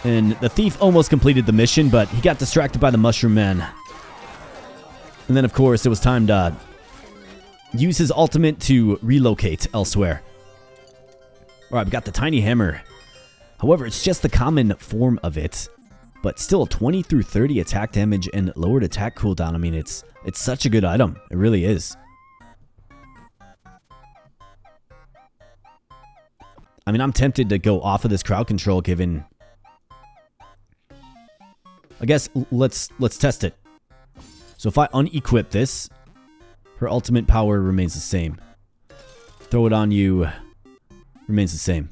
And the Thief almost completed the mission, but he got distracted by the Mushroom Man. And then, of course, it was time to use his ultimate to relocate elsewhere. Alright, we got the Tiny Hammer. However, it's just the common form of it. But still, 20 through 30 attack damage and lowered attack cooldown. I mean, it's such a good item. It really is. I mean, I'm tempted to go off of this crowd control given I guess let's test it. So if I unequip this, her ultimate power remains the same. Throw it on you, remains the same.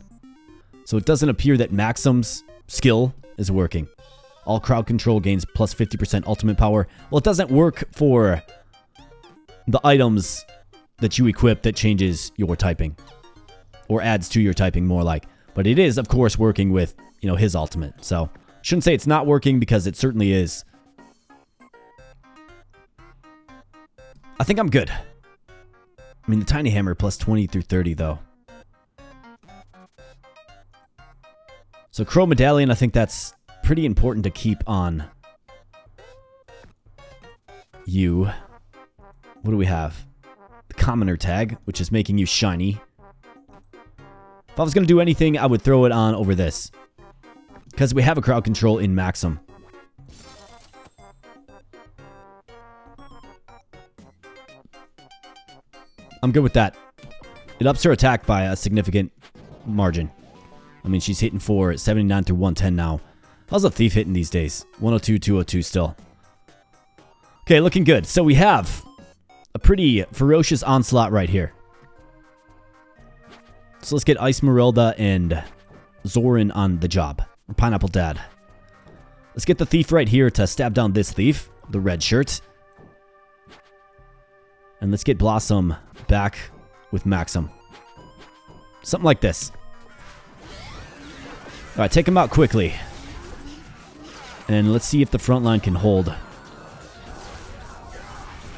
So it doesn't appear that Maxim's skill is working. All crowd control gains plus 50% ultimate power. Well, it doesn't work for the items that you equip that changes your typing. Or adds to your typing, more like. But it is, of course, working with, his ultimate. So, shouldn't say it's not working because it certainly is. I think I'm good. I mean, the Tiny Hammer plus 20 through 30, though. So, Crow Medallion, I think that's pretty important to keep on you. What do we have? The Commoner tag, which is making you shiny. If I was going to do anything, I would throw it on over this. Because we have a crowd control in Maxim. I'm good with that. It ups her attack by a significant margin. I mean, she's hitting for 79 through 110 now. How's a thief hitting these days? 102, 202 still. Okay, looking good. So we have a pretty ferocious onslaught right here. So let's get Ice Marilda and Zoran on the job. Or Pineapple Dad. Let's get the thief right here to stab down this thief. The red shirt. And let's get Blossom back with Maxim. Something like this. Alright, take him out quickly. And let's see if the front line can hold.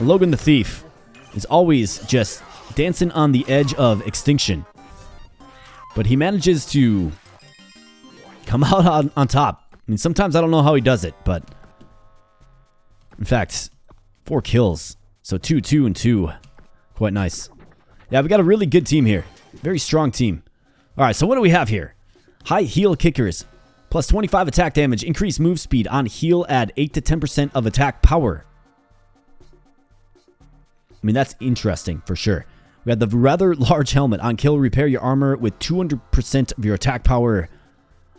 Logan the Thief is always just dancing on the edge of extinction. But he manages to come out on top. I mean, sometimes I don't know how he does it, but... In fact, 4 kills. So 2, 2, and 2. Quite nice. Yeah, we got a really good team here. Very strong team. Alright, so what do we have here? High heal kickers. Plus 25 attack damage. Increase move speed. On heal, add 8 to 10% of attack power. I mean, that's interesting for sure. We have the rather large helmet. On kill, repair your armor with 200% of your attack power.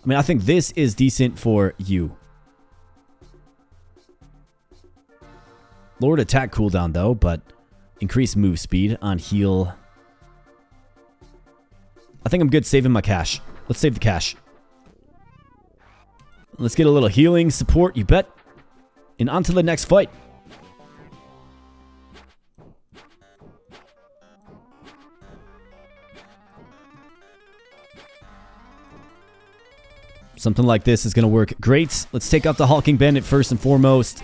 I mean, I think this is decent for you. Lowered attack cooldown, though, but increased move speed on heal. I think I'm good saving my cash. Let's save the cash. Let's get a little healing support, you bet. And on to the next fight. Something like this is going to work great. Let's take out the Hulking Bandit first and foremost.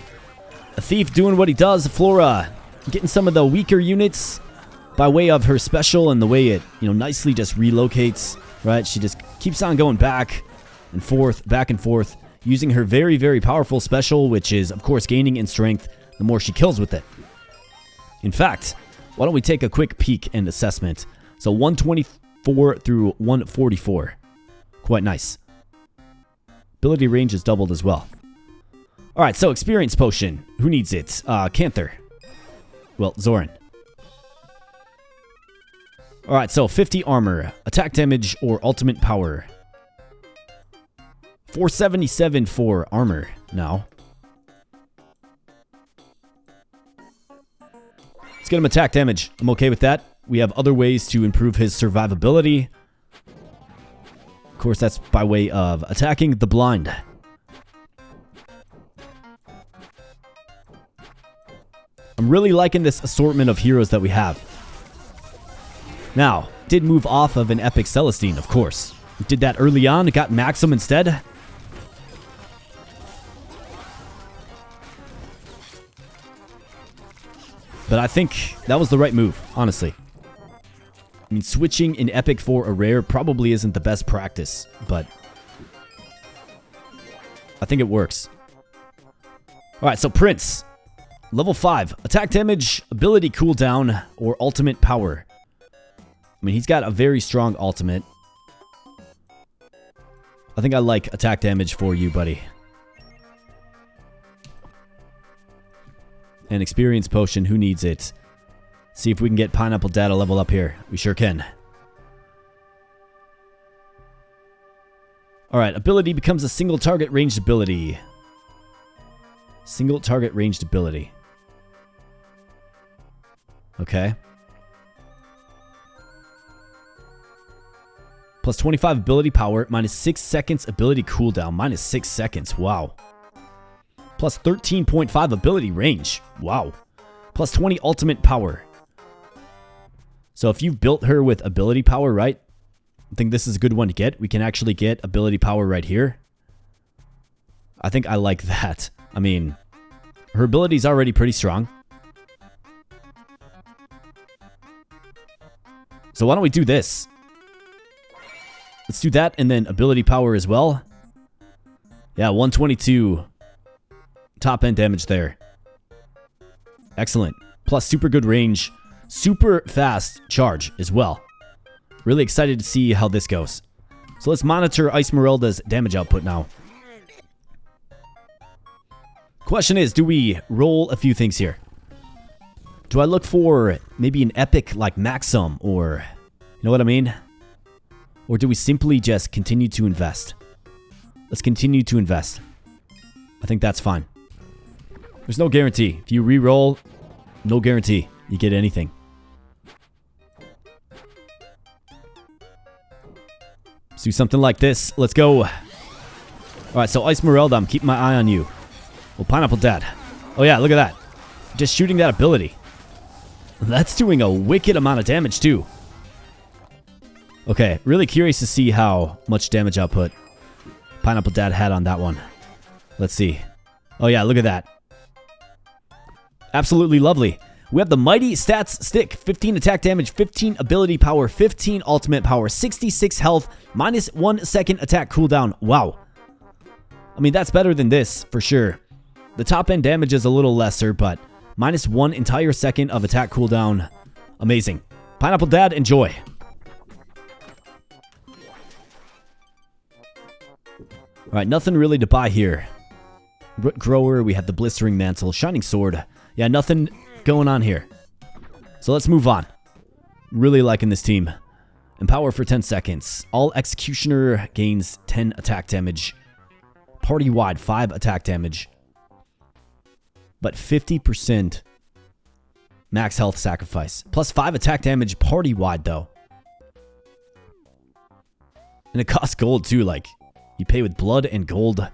A thief doing what he does. Flora getting some of the weaker units by way of her special and the way it, nicely just relocates, right? She just keeps on going back and forth, using her very, very powerful special, which is, of course, gaining in strength the more she kills with it. In fact, why don't we take a quick peek and assessment? So 124 through 144. Quite nice. Ability range is doubled as well. Alright, so experience potion. Who needs it? Canther. Well, Zoran. Alright, so 50 armor. Attack damage or ultimate power. 477 for armor now. Let's get him attack damage. I'm okay with that. We have other ways to improve his survivability. Of course, that's by way of attacking the blind. I'm really liking this assortment of heroes that we have. Now, did move off of an epic Celestine, of course. Did that early on, got Maxim instead. But I think that was the right move, honestly. I mean, switching an epic for a rare probably isn't the best practice, but I think it works. Alright, so Prince. Level 5. Attack damage, ability cooldown, or ultimate power. I mean, he's got a very strong ultimate. I think I like attack damage for you, buddy. And experience potion, who needs it? See if we can get Pineapple Data level up here. We sure can. Alright, ability becomes a single target ranged ability. Single target ranged ability. Okay. Plus 25 ability power, minus 6 seconds ability cooldown, minus 6 seconds. Wow. Plus 13.5 ability range. Wow. Plus 20 ultimate power. So if you've built her with ability power, right? I think this is a good one to get. We can actually get ability power right here. I think I like that. I mean, her ability is already pretty strong. So why don't we do this? Let's do that and then ability power as well. Yeah, 122 top end damage there. Excellent. Plus super good range. Super fast charge as well. Really excited to see how this goes. So let's monitor Esmeralda's damage output now. Question is, do we roll a few things here? Do I look for maybe an epic like Maxim or, you know what I mean? Or do we simply just continue to invest? Let's continue to invest. I think that's fine. There's no guarantee. If you re-roll, no guarantee you get anything. Let's do something like this. Let's go. Alright, so Esmeralda, I'm keeping my eye on you. Well, Pineapple Dad. Oh yeah, look at that. Just shooting that ability. That's doing a wicked amount of damage too. Okay, really curious to see how much damage output Pineapple Dad had on that one. Let's see. Oh yeah, look at that. Absolutely lovely. We have the Mighty Stats Stick. 15 attack damage, 15 ability power, 15 ultimate power, 66 health, minus 1 second attack cooldown. Wow. I mean, that's better than this, for sure. The top end damage is a little lesser, but minus 1 entire second of attack cooldown. Amazing. Pineapple Dad, enjoy. Alright, nothing really to buy here. Root Grower, we have the Blistering Mantle, Shining Sword. Yeah, nothing going on here. So let's move on. Really liking this team. Empower for 10 seconds. All Executioner gains 10 attack damage. Party-wide, 5 attack damage. But 50% max health sacrifice. Plus 5 attack damage party-wide, though. And it costs gold, too. Like, you pay with blood and gold.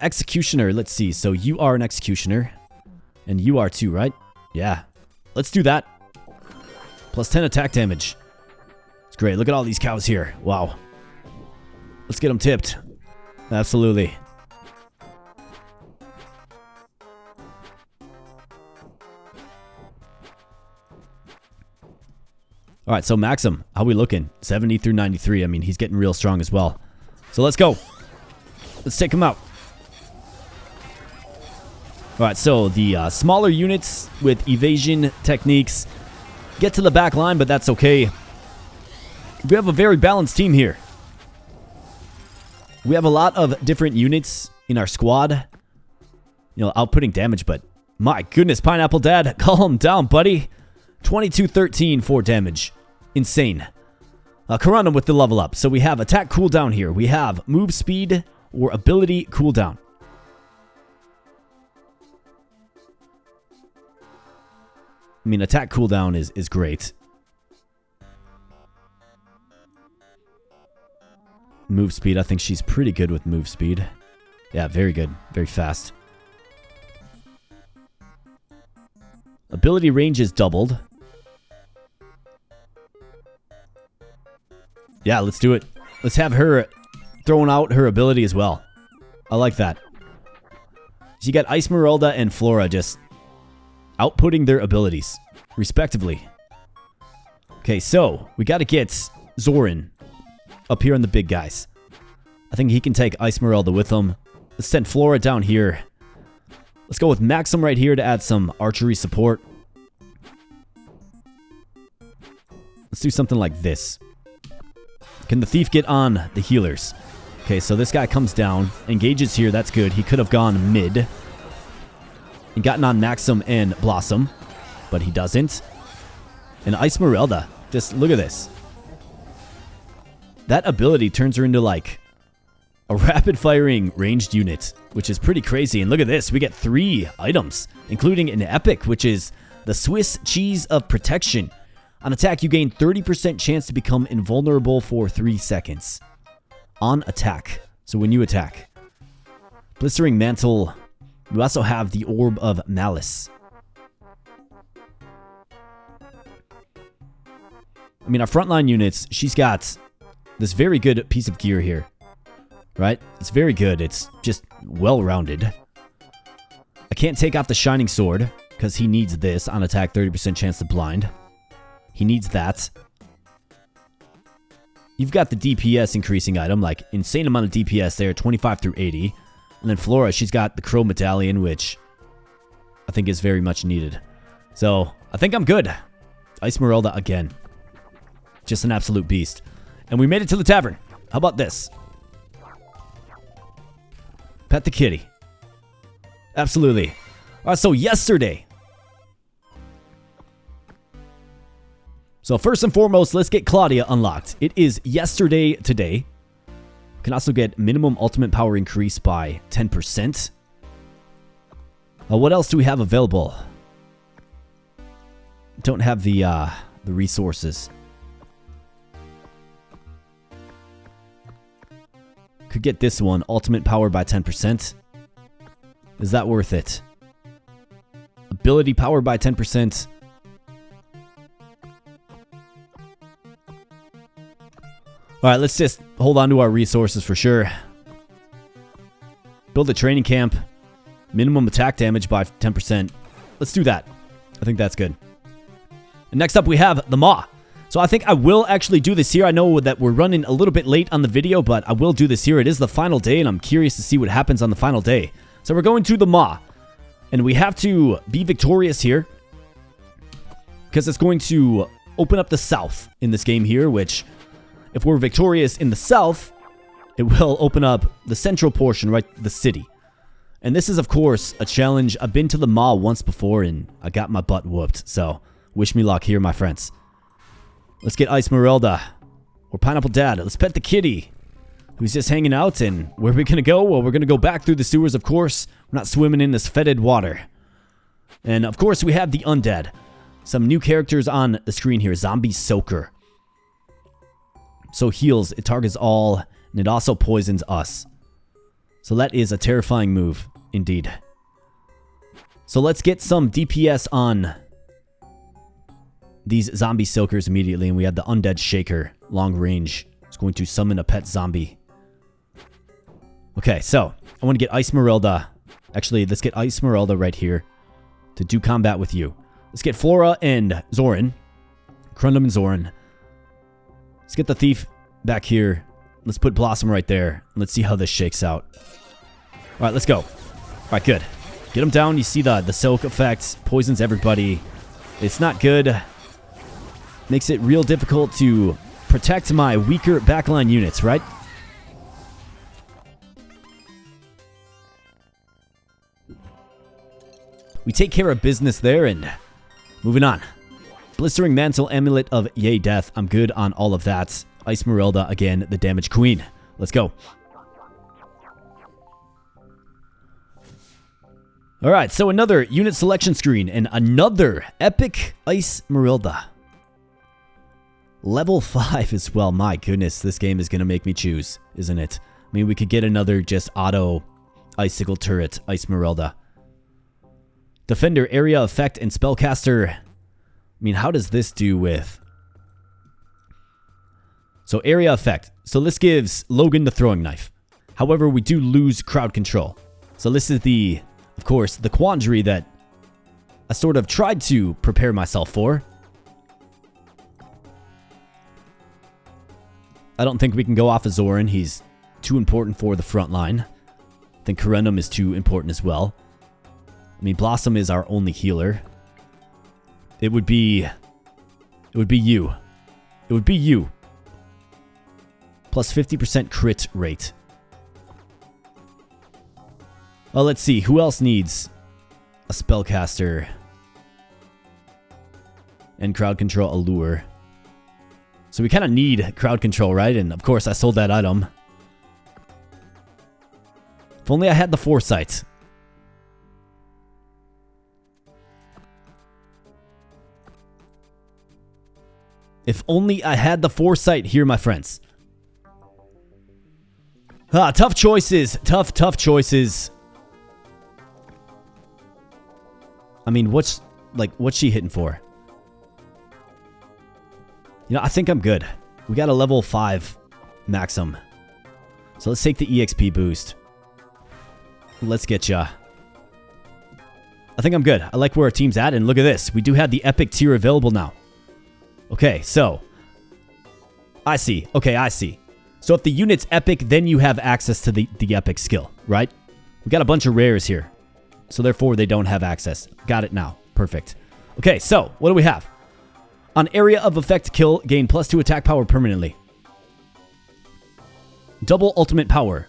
Executioner, let's see. So you are an Executioner. And you are too, right? Yeah. Let's do that. Plus 10 attack damage. It's great. Look at all these cows here. Wow. Let's get them tipped. Absolutely. Alright, so Maxim, how we looking? 70 through 93. I mean, he's getting real strong as well. So let's go. Let's take him out. Alright, so the smaller units with evasion techniques get to the back line, but that's okay. We have a very balanced team here. We have a lot of different units in our squad. You know, outputting damage, but my goodness, Pineapple Dad, calm down, buddy. 2213 for damage. Insane. Corundum with the level up. So we have attack cooldown here. We have move speed or ability cooldown. I mean, attack cooldown is great. Move speed, I think she's pretty good with move speed. Yeah, very good. Very fast. Ability range is doubled. Yeah, let's do it. Let's have her throwing out her ability as well. I like that. So you got Esmeralda and Flora just outputting their abilities, respectively. Okay, so we got to get Zoran up here on the big guys. I think he can take Esmeralda with him. Let's send Flora down here. Let's go with Maxim right here to add some archery support. Let's do something like this. Can the thief get on the healers? Okay, so this guy comes down, engages here. That's good. He could have gone mid and gotten on Maxim and Blossom, but he doesn't. And Esmeralda, just look at this. That ability turns her into like a rapid-firing ranged unit, which is pretty crazy. And look at this. We get 3 items, including an epic, which is the Swiss Cheese of Protection. On attack, you gain 30% chance to become invulnerable for 3 seconds. On attack. So when you attack. Blistering Mantle. We also have the Orb of Malice. I mean, our frontline units, she's got this very good piece of gear here. Right? It's very good. It's just well-rounded. I can't take off the Shining Sword, because he needs this. On attack, 30% chance to blind. He needs that. You've got the DPS increasing item, like insane amount of DPS there, 25 through 80. And then Flora, she's got the Crow Medallion, which I think is very much needed. So, I think I'm good. Esmeralda again. Just an absolute beast. And we made it to the tavern. How about this? Pet the kitty. Absolutely. Alright, so yesterday. So first and foremost, let's get Claudia unlocked. It is yesterday today. You can also get minimum ultimate power increase by 10%. What else do we have available? Don't have the resources. Could get this one, ultimate power by 10%. Is that worth it? Ability power by 10%. Alright, let's just hold on to our resources for sure. Build a training camp. Minimum attack damage by 10%. Let's do that. I think that's good. And next up we have the MAW. So I think I will actually do this here. I know that we're running a little bit late on the video, but I will do this here. It is the final day, and I'm curious to see what happens on the final day. So we're going to the MAW. And we have to be victorious here, because it's going to open up the south in this game here, which, if we're victorious in the south, it will open up the central portion, right, the city. And this is, of course, a challenge. I've been to the MAW once before, and I got my butt whooped. So, wish me luck here, my friends. Let's get Esmeralda. Or Pineapple Dad. Let's pet the kitty, who's just hanging out. And where are we going to go? Well, we're going to go back through the sewers, of course. We're not swimming in this fetid water. And, of course, we have the undead. Some new characters on the screen here. Zombie Soaker. So heals. It targets all. And it also poisons us. So that is a terrifying move, indeed. So let's get some DPS on these zombie soakers immediately. And we have the undead shaker, long range. It's going to summon a pet zombie. Okay, so I want to get Esmeralda. Actually, let's get Esmeralda right here to do combat with you. Let's get Flora and Zoran. Crundum and Zoran. Let's get the thief back here. Let's put Blossom right there. Let's see how this shakes out. Alright, let's go. Alright, good. Get him down. You see the soak effect. Poisons everybody. It's not good. Makes it real difficult to protect my weaker backline units, right? We take care of business there, and moving on. Blistering Mantle, Amulet of Yay Death. I'm good on all of that. Esmeralda, again, the damage queen. Let's go. Alright, so another unit selection screen, and another epic Esmeralda. Level 5 as well. My goodness, this game is going to make me choose, isn't it? I mean, we could get another just auto icicle turret Esmeralda. Defender, area effect, and spellcaster. I mean, how does this do with... So area effect. So this gives Logan the throwing knife. However, we do lose crowd control. So this is the, of course, the quandary that I sort of tried to prepare myself for. I don't think we can go off of Zoran. He's too important for the front line. I think Corundum is too important as well. I mean, Blossom is our only healer. It would be you. It would be you. Plus 50% crit rate. Well, let's see. Who else needs a spellcaster and crowd control allure? So we kind of need crowd control, right? And of course, I sold that item. If only I had the foresight. If only I had the foresight here, my friends. Tough choices. Tough choices. I mean, what's she hitting for? You know, I think I'm good. We got a level 5 Maxim. So let's take the EXP boost. Let's get ya. I think I'm good. I like where our team's at, and look at this. We do have the epic tier available now. Okay, so. I see. Okay, I see. So if the unit's epic, then you have access to the epic skill, right? We got a bunch of rares here. So therefore, they don't have access. Got it now. Perfect. Okay, so what do we have? On area of effect kill, gain +2 attack power permanently. Double ultimate power.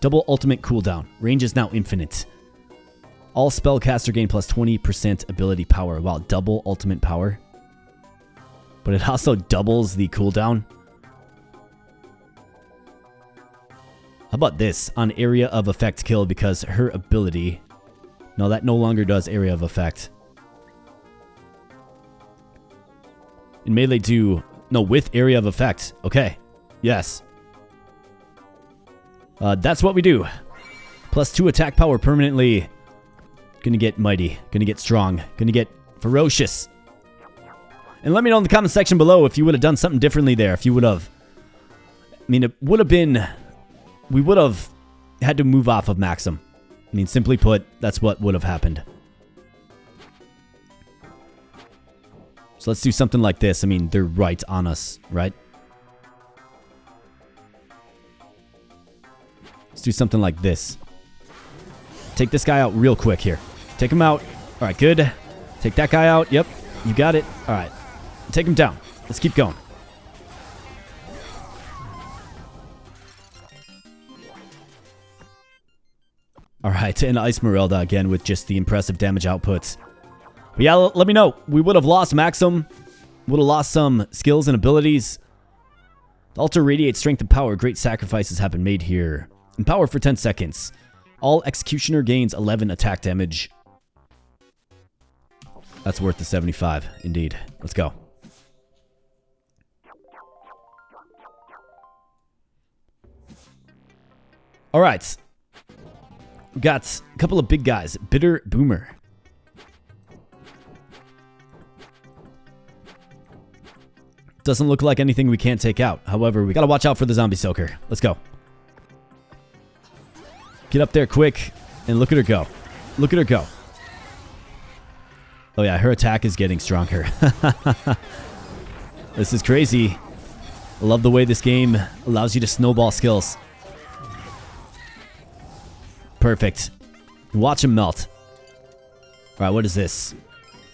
Double ultimate cooldown. Range is now infinite. All spellcaster gain plus 20% ability power. Wow, double ultimate power. But it also doubles the cooldown. How about this? On area of effect kill, because her ability... No, that no longer does area of effect. In melee do... No, with area of effect. Okay. Yes. That's what we do. +2 attack power permanently. Gonna get mighty. Gonna get strong. Gonna get ferocious. And let me know in the comment section below if you would have done something differently there. If you would have... I mean, it would have been... We would have had to move off of Maxim. I mean, simply put, that's what would have happened. So let's do something like this. I mean, they're right on us, right? Let's do something like this. Take this guy out real quick here. Take him out. All right, good. Take that guy out. Yep, you got it. All right. Take him down. Let's keep going. All right, and Esmeralda again with just the impressive damage outputs. But yeah, let me know. We would have lost Maxim. Would have lost some skills and abilities. The altar radiates strength and power. Great sacrifices have been made here. And power for 10 seconds. All Executioner gains 11 attack damage. That's worth the 75, indeed. Let's go. All right. We got a couple of big guys. Bitter Boomer. Doesn't look like anything we can't take out. However, we gotta watch out for the zombie soaker. Let's go. Get up there quick and look at her go. Look at her go. Oh yeah, her attack is getting stronger. This is crazy. I love the way this game allows you to snowball skills. Perfect. Watch him melt. Alright, what is this?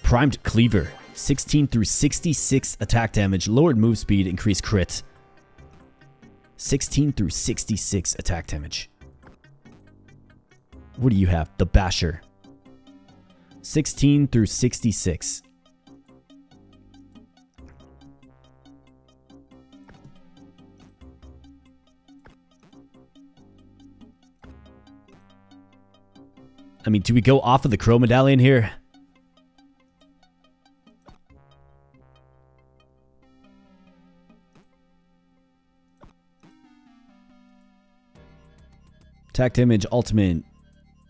Primed Cleaver. 16 through 66 attack damage. Lowered move speed. Increased crit. 16 through 66 attack damage. What do you have? The Basher. 16 through 66. I mean, do we go off of the Crow Medallion here? Attack damage, ultimate,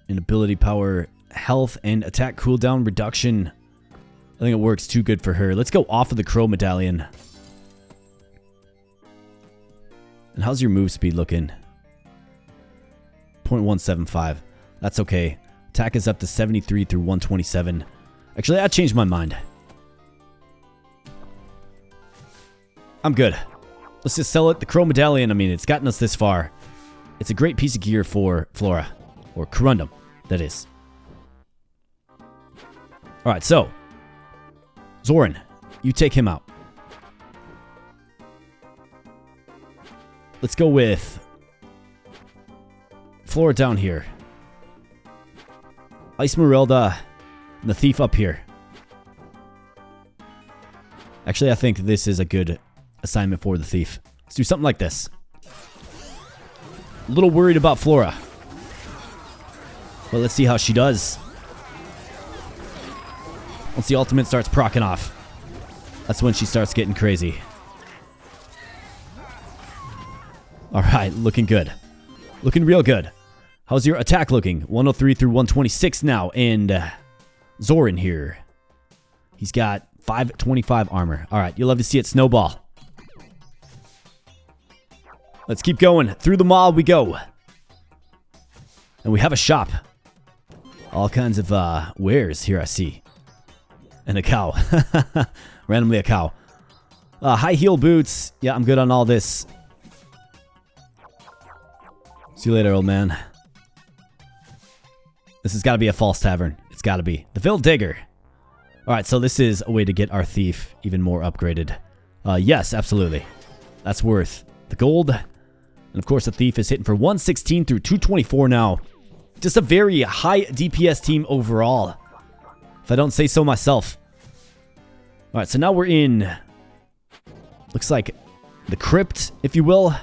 and ability power, health, and attack cooldown reduction. I think it works too good for her. Let's go off of the Crow Medallion. And how's your move speed looking? 0.175. That's okay. Attack is up to 73 through 127. Actually, I changed my mind. I'm good. Let's just sell it. The Crow Medallion, I mean, it's gotten us this far. It's a great piece of gear for Flora. Or Corundum, that is. Alright, so. Zoran, you take him out. Let's go with Flora down here. Esmeralda and the Thief up here. Actually, I think this is a good assignment for the Thief. Let's do something like this. A little worried about Flora. But let's see how she does. Once the ultimate starts proccing off, that's when she starts getting crazy. Alright, looking good. Looking real good. How's your attack looking? 103 through 126 now. And Zoran here. He's got 525 armor. Alright, you'll love to see it snowball. Let's keep going. Through the mall we go. And we have a shop. All kinds of wares here I see. And a cow. Randomly a cow. High heel boots. Yeah, I'm good on all this. See you later, old man. This has got to be a false tavern. It's got to be. The Vil Digger. Alright, so this is a way to get our thief even more upgraded. Yes, absolutely. That's worth the gold. And of course, the thief is hitting for 116 through 224 now. Just a very high DPS team overall, if I don't say so myself. Alright, so now we're in, looks like the crypt, if you will.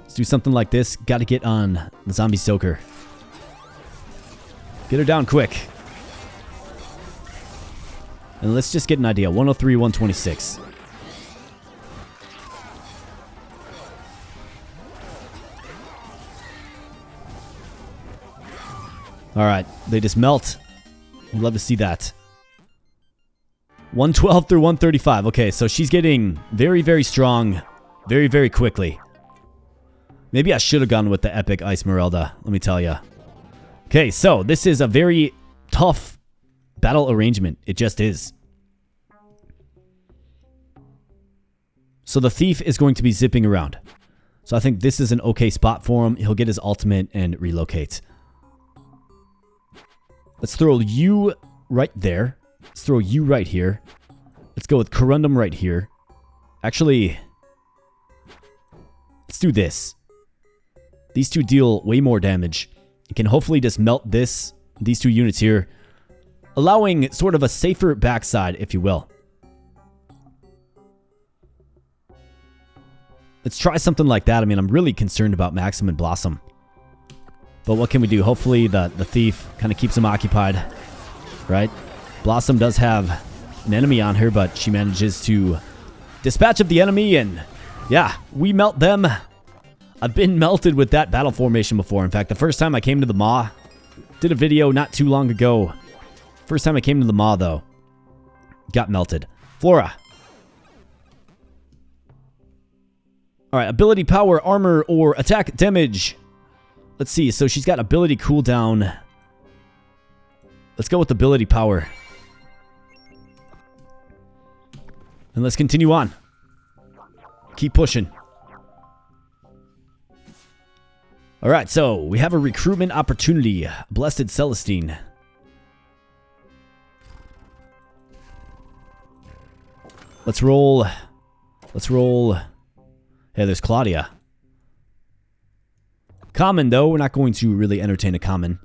Let's do something like this. Got to get on the zombie soaker. Get her down quick. And let's just get an idea. 103, 126. Alright, they just melt. We'd love to see that. 112 through 135. Okay, so she's getting very, very strong very, very quickly. Maybe I should have gone with the epic Ice Merelda, let me tell you. Okay, so this is a very tough battle arrangement. It just is. So the thief is going to be zipping around. So I think this is an okay spot for him. He'll get his ultimate and relocate. Let's throw you right there. Let's throw you right here. Let's go with Corundum right here. Actually, let's do this. These two deal way more damage. You can hopefully just melt these two units here, allowing sort of a safer backside, if you will. Let's try something like that. I mean, I'm really concerned about Maxim and Blossom. But what can we do? Hopefully the thief kind of keeps him occupied, right? Blossom does have an enemy on her, but she manages to dispatch of the enemy, and yeah, we melt them. I've been melted with that battle formation before. In fact, the first time I came to the MAW, did a video not too long ago. First time I came to the MAW, though, got melted. Flora. Alright, ability, power, armor, or attack damage. Let's see, so she's got ability cooldown. Let's go with ability power. And let's continue on. Keep pushing. Alright, so we have a recruitment opportunity. Blessed Celestine. Let's roll. Let's roll. Hey, there's Claudia. Common, though. We're not going to really entertain a common.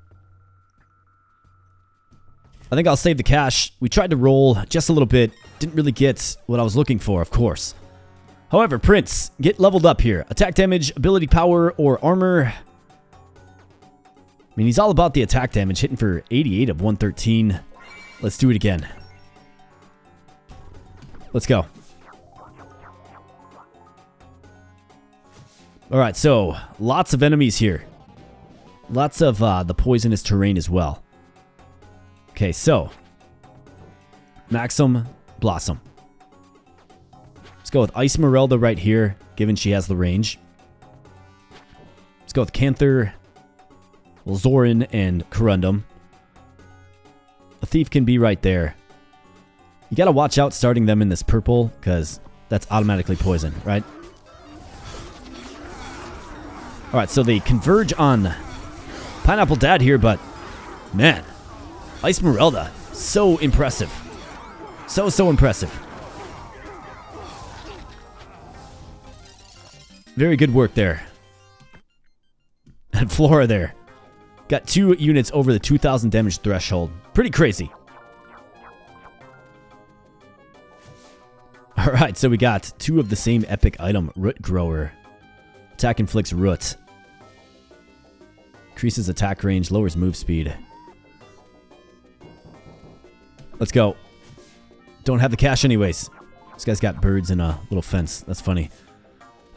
I think I'll save the cash. We tried to roll just a little bit. Didn't really get what I was looking for, of course. However, Prince, get leveled up here. Attack damage, ability power, or armor. I mean, he's all about the attack damage, hitting for 88 of 113. Let's do it again. Let's go. Alright, so lots of enemies here. Lots of the poisonous terrain as well. Okay, so Maxim, Blossom. Let's go with Ice Merelda right here, given she has the range. Let's go with Canther, Zoran, and Corundum. The thief can be right there. You gotta watch out starting them in this purple, because that's automatically poison, right? Alright, so they converge on Pineapple Dad here, but man, Ice Merelda, so impressive. So impressive. Very good work there. And Flora there. Got 2 units over the 2,000 damage threshold. Pretty crazy. Alright, so we got 2 of the same epic item, Root Grower. Attack inflicts root. Increases attack range, lowers move speed. Let's go. Don't have the cash anyways. This guy's got birds and a little fence. That's funny.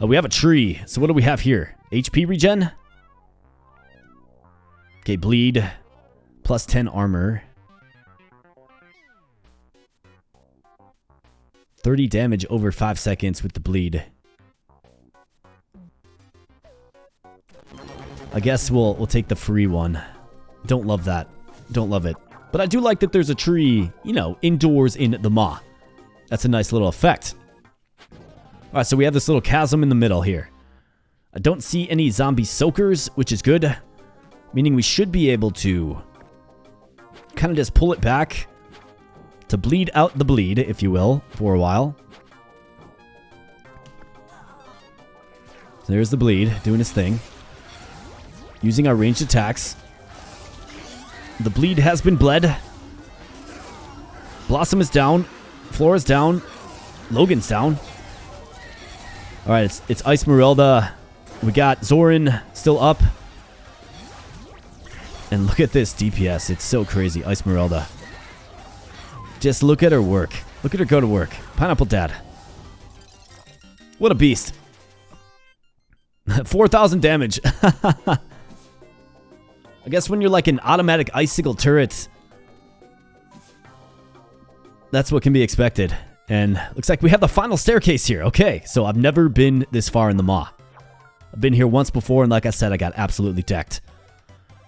We have a tree. So what do we have here? HP regen? Okay, bleed. Plus 10 armor. 30 damage over 5 seconds with the bleed. I guess we'll take the free one. Don't love that. Don't love it. But I do like that there's a tree, you know, indoors in the MAW. That's a nice little effect. Alright, so we have this little chasm in the middle here. I don't see any zombie soakers, which is good. Meaning we should be able to kind of just pull it back to bleed out the bleed, if you will, for a while. So there's the bleed, doing his thing. Using our ranged attacks. The bleed has been bled. Blossom is down. Flora's down. Logan's down. Alright, it's Icemerelda. We got Zoran still up. And look at this DPS. It's so crazy. Icemerelda. Just look at her work. Look at her go to work. Pineapple Dad. What a beast. 4,000 damage. I guess when you're like an automatic icicle turret, that's what can be expected. And looks like we have the final staircase here. Okay, so I've never been this far in the MAW. I've been here once before, and like I said, I got absolutely decked.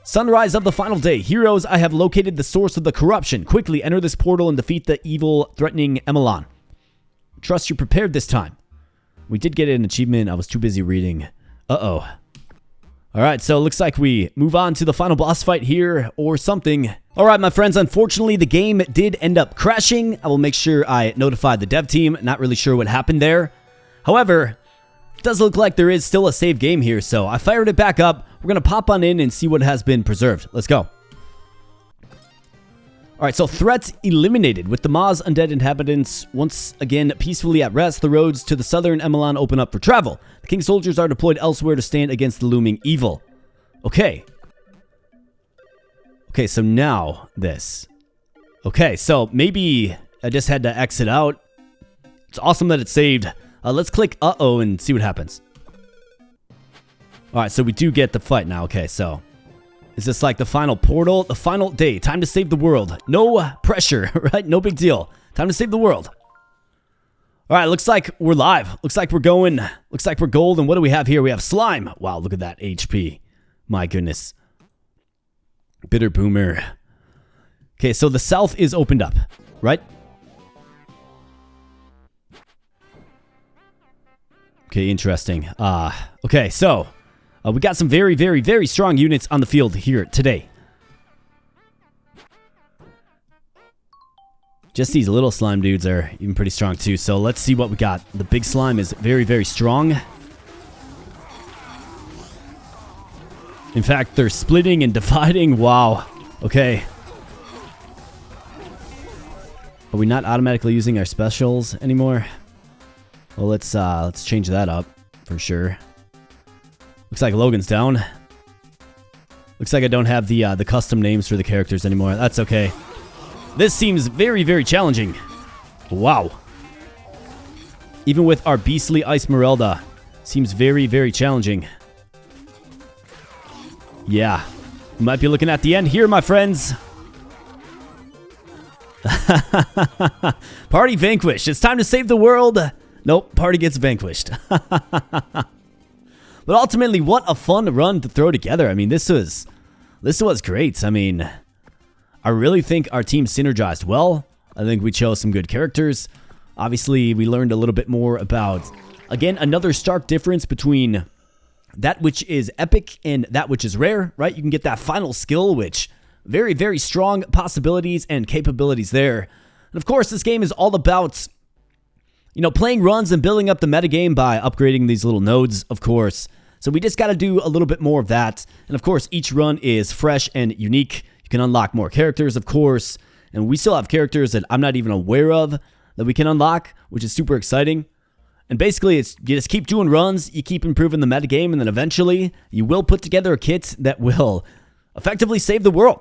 Sunrise of the final day. Heroes, I have located the source of the corruption. Quickly enter this portal and defeat the evil, threatening Emalon. Trust you're prepared this time. We did get an achievement. I was too busy reading. Uh-oh. Alright, so it looks like we move on to the final boss fight here, or something. Alright, my friends, unfortunately, the game did end up crashing. I will make sure I notify the dev team. Not really sure what happened there. However, it does look like there is still a save game here, so I fired it back up. We're going to pop on in and see what has been preserved. Let's go. Alright, so threats eliminated. With the MAW's undead inhabitants once again peacefully at rest, the roads to the southern Emalon open up for travel. The king's soldiers are deployed elsewhere to stand against the looming evil. Okay. Okay, so now this. Okay, so maybe I just had to exit out. It's awesome that it saved. Let's click uh-oh and see what happens. Alright, so we do get the fight now. Okay, so is this like the final portal? The final day. Time to save the world. No pressure, right? No big deal. Time to save the world. Alright, looks like we're live. Looks like we're going. Looks like we're gold. And what do we have here? We have slime. Wow, look at that HP. My goodness. Bitter Boomer. Okay, so the south is opened up, right? Okay, interesting. Okay, so we got some very, very, very strong units on the field here today. Just these little slime dudes are even pretty strong too. So let's see what we got. The big slime is very, very strong. In fact, they're splitting and dividing. Wow. Okay. Are we not automatically using our specials anymore? Well, let's change that up for sure. Looks like Logan's down. Looks like I don't have the custom names for the characters anymore. That's okay. This seems very, very challenging. Wow. Even with our beastly Icemerelda, seems very, very challenging. Yeah. We might be looking at the end here, my friends. Party vanquished. It's time to save the world. Nope, party gets vanquished. But ultimately, what a fun run to throw together. I mean, this was great. I mean, I really think our team synergized well. I think we chose some good characters. Obviously, we learned a little bit more about, again, another stark difference between that which is epic and that which is rare, right? You can get that final skill, which very, very strong possibilities and capabilities there. And of course, this game is all about, you know, playing runs and building up the metagame by upgrading these little nodes, of course. So we just got to do a little bit more of that. And of course, each run is fresh and unique. You can unlock more characters, of course. And we still have characters that I'm not even aware of that we can unlock, which is super exciting. And basically, you just keep doing runs, you keep improving the metagame, and then eventually, you will put together a kit that will effectively save the world.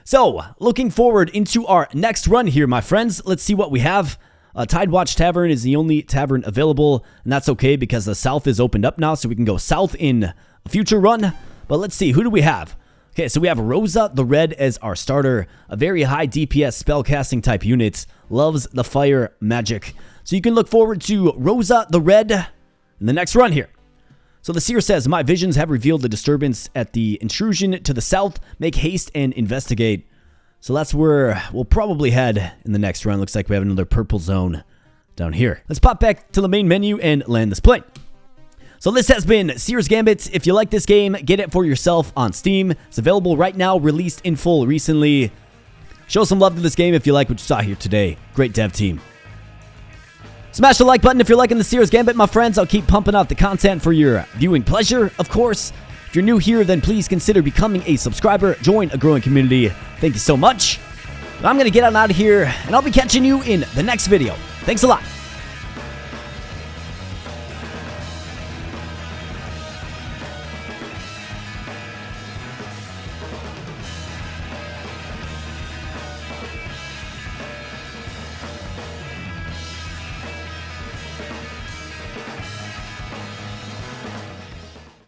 So, looking forward into our next run here, my friends. Let's see what we have. Tidewatch Tavern is the only tavern available, and that's okay because the south is opened up now, so we can go south in a future run. But let's see, who do we have? Okay, so we have Rosa the Red as our starter, a very high DPS spellcasting type unit, loves the fire magic. So you can look forward to Rosa the Red in the next run here. So the Seer says, my visions have revealed the disturbance at the intrusion to the south. Make haste and investigate. So that's where we'll probably head in the next run. Looks like we have another purple zone down here. Let's pop back to the main menu and land this plane. So this has been Seer's Gambit. If you like this game, get it for yourself on Steam. It's available right now, released in full recently. Show some love to this game if you like what you saw here today. Great dev team. Smash the like button if you're liking the Seer's Gambit, my friends. I'll keep pumping out the content for your viewing pleasure, of course. If you're new here, then please consider becoming a subscriber. Join a growing community. Thank you so much. I'm going to get on out of here, and I'll be catching you in the next video. Thanks a lot.